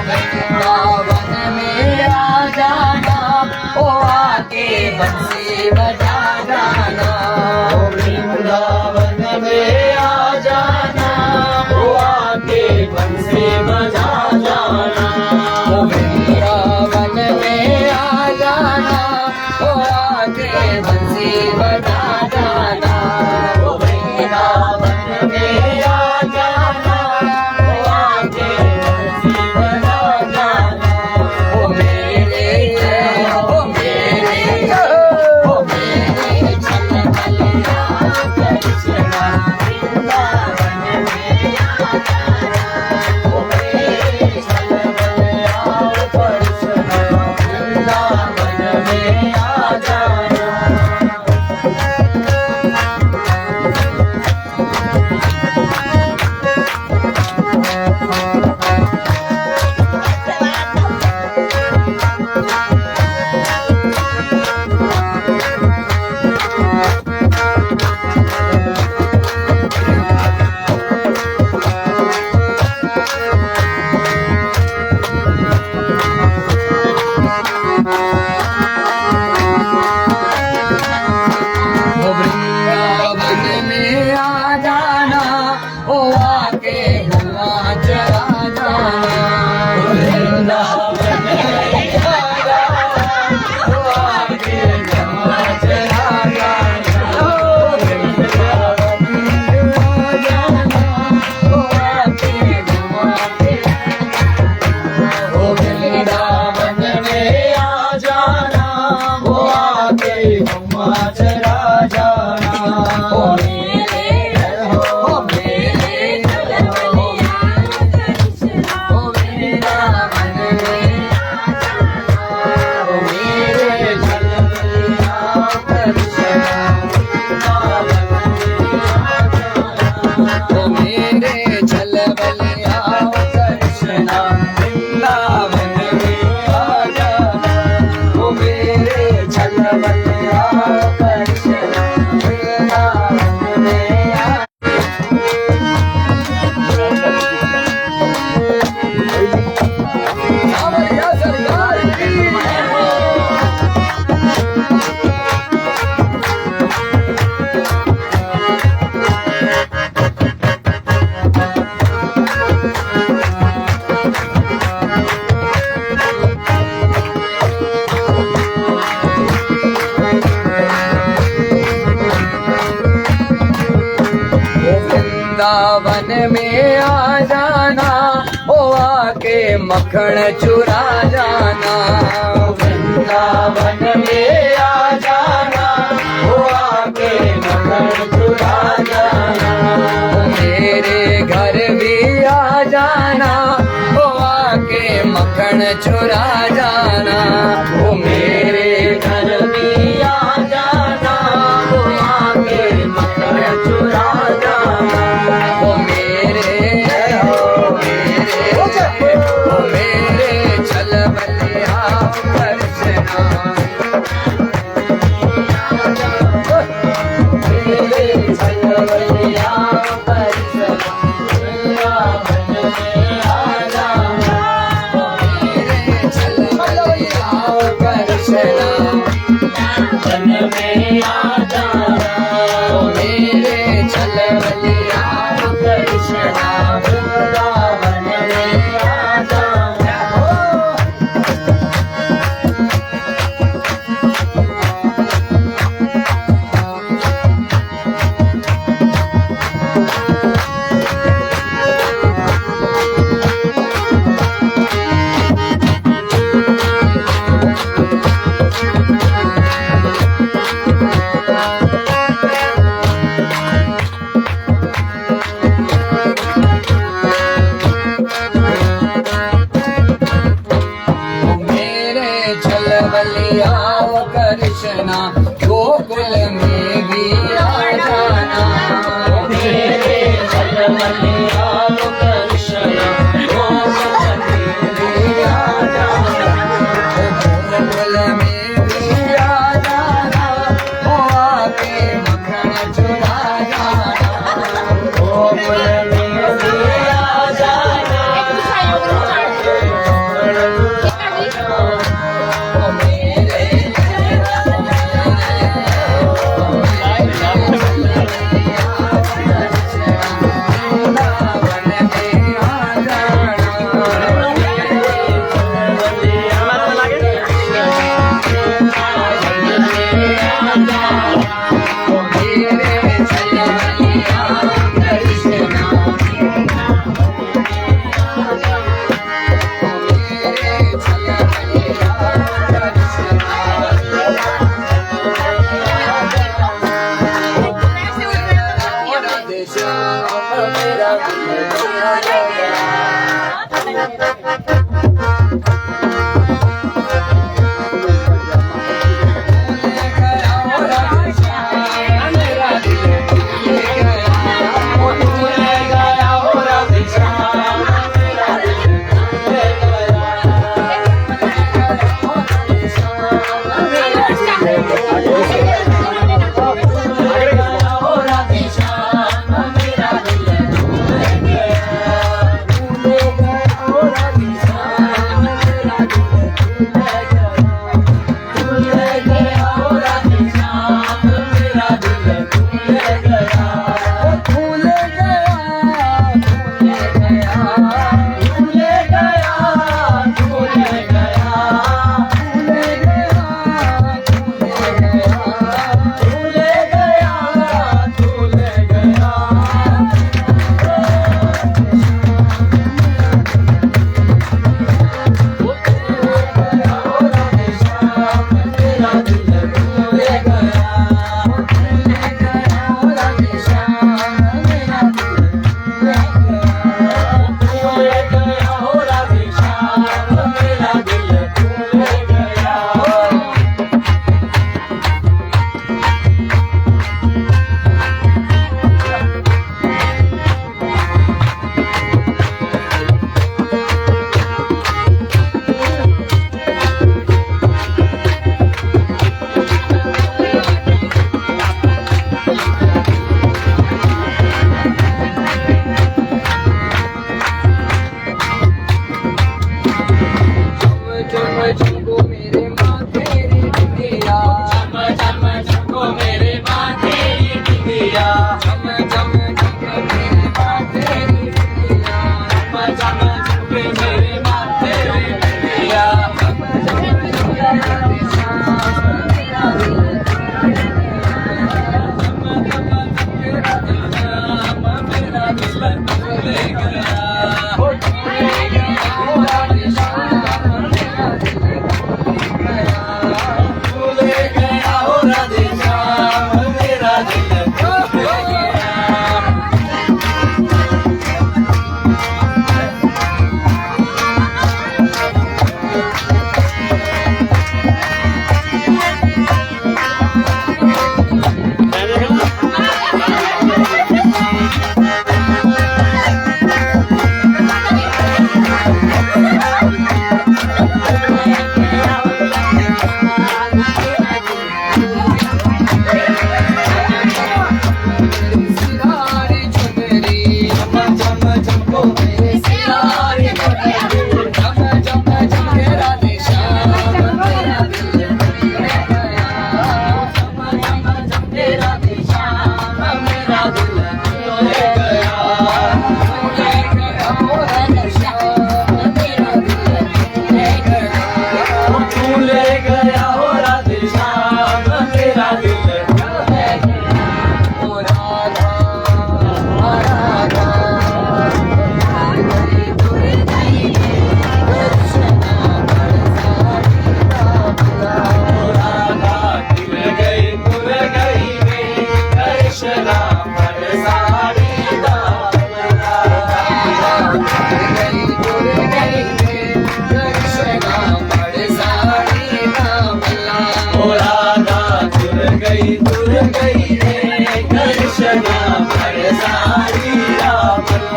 वृंदावन में आ जाना ओ आके बंसी बजा जाना ओ वृंदावन में आ जाना ओ आके बंसी बजा जाना ओ वृंदावन में आ जाना ओ आके बंसी बजा जाना ओ वृंदावन में आ जाना ओ आके बंसी बजा जाना ओ मेरे ओ मेरे ओ मेरे छल बलिया कृष्णा वृंदावन में आ जाना ओ मेरे छल बलिया कृष्णा वृंदावन में आ जाना माजरा जाना ओ मेरे हो मेरे ओ मेरा मन में ओ मेरे झलमिया कृष्णा ओ मेरे झलमिया कृष्णा वृंदावन में आ जाना ओ मेरे झलमिया कृष्णा वृंदावन में आ सावरिया सरकार की वृंदावन में आ जाना ओ आके मक्खन चुरा जाना वृंदावन में आ जाना ओ आके मक्खन चुरा जाना मेरे घर भी आ जाना ओ आके मक्खन चुरा जाना ओ मेरे घर भी आ जाना ओ आके मक्खन चुरा जाना ओ मेरे झलमिया कृष्णा मेरे झलमिया कृष्णा वृंदावन में आ जाना ओ मेरे झलमिया कृष्णा वन में आ जाना ओ मेरे झलमिया कृष्णा वृंदावन में आ जाना मेरे झलमिया कृष्णा गोकुल में भी आ जाना मेरे झलमिया कृष्णा गोकुल में भी आ जाना गोकुल में भी आ जाना ओ आके मक्खन चुरा जाना गोकुल में भी आ जाना ओ मेरे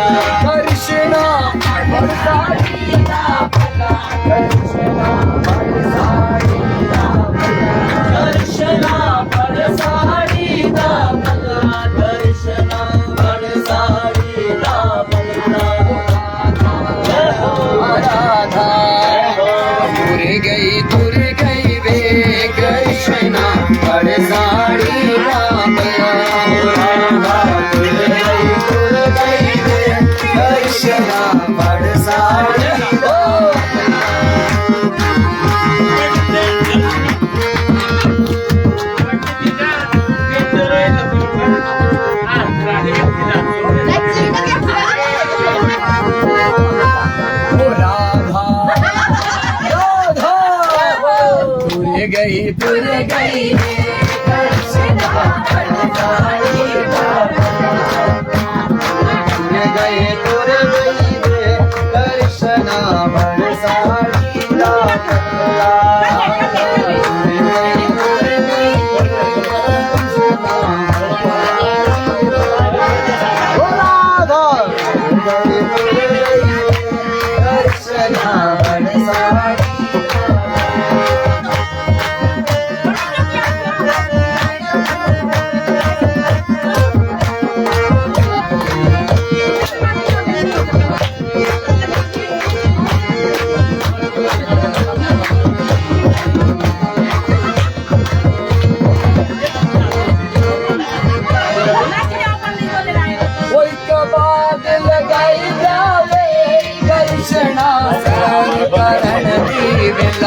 कृष्णा बरसाड़ी दा भला कृष्णा बरसाड़ी दा भला कृष्णा बरसाड़ी दा भला कृष्णा बरसाड़ी दा भला राधा तुर गई वे कृष्णा बरसाड़ी दा भला राधा तुर गई वे कृष्णा बरसाड़ी तुर गई कृष्णा बरसाड़ी दा भला तुर गई कृष्णा बरसाड़ी दा भला कृष्णा बरसाड़ी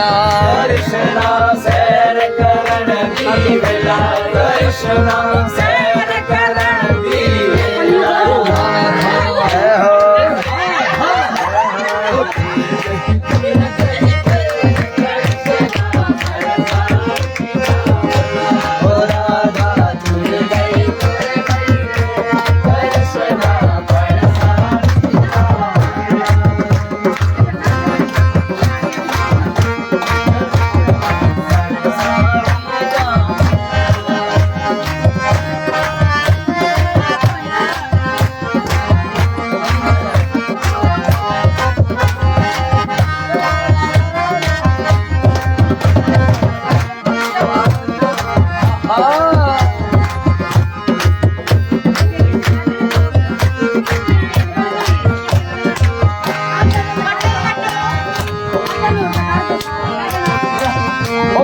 कृष्णा सैर करण दी वेला कृष्णा सैर करण दी वेला राधा तुर गई कृष्णा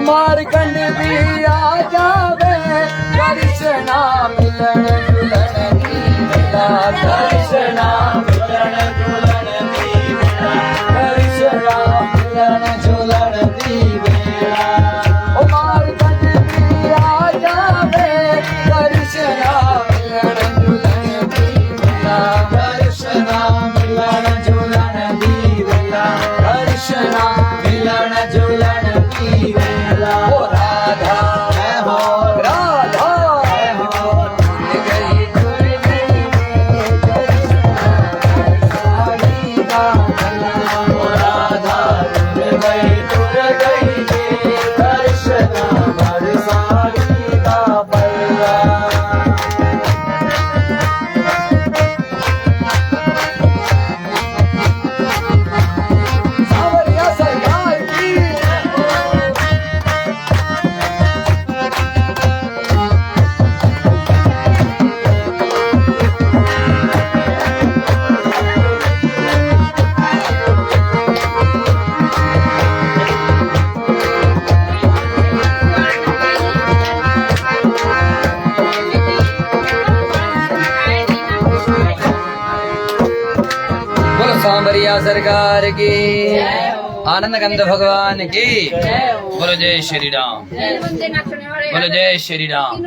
मारकंड भी आ जावे कृष्णा मिलन जुलन की मिला कृष्णा मिलन जुलन की मिला कृष्णा मिलन जुलन की मिला मारकंड भी आ जावे कृष्णा मिलन जुलन की मिला कृष्णा मिलन जुलन की मिला कृष्णा मिलन जुलन की मिला राधा राधा तुर गई राधा तुर गई कृष्णा बरसाड़ी दा भला सांवरिया सरकार की सांवरिया सरकार की आनंद कंद भगवान की बोलो जय श्री राम बोलो जय श्री राम।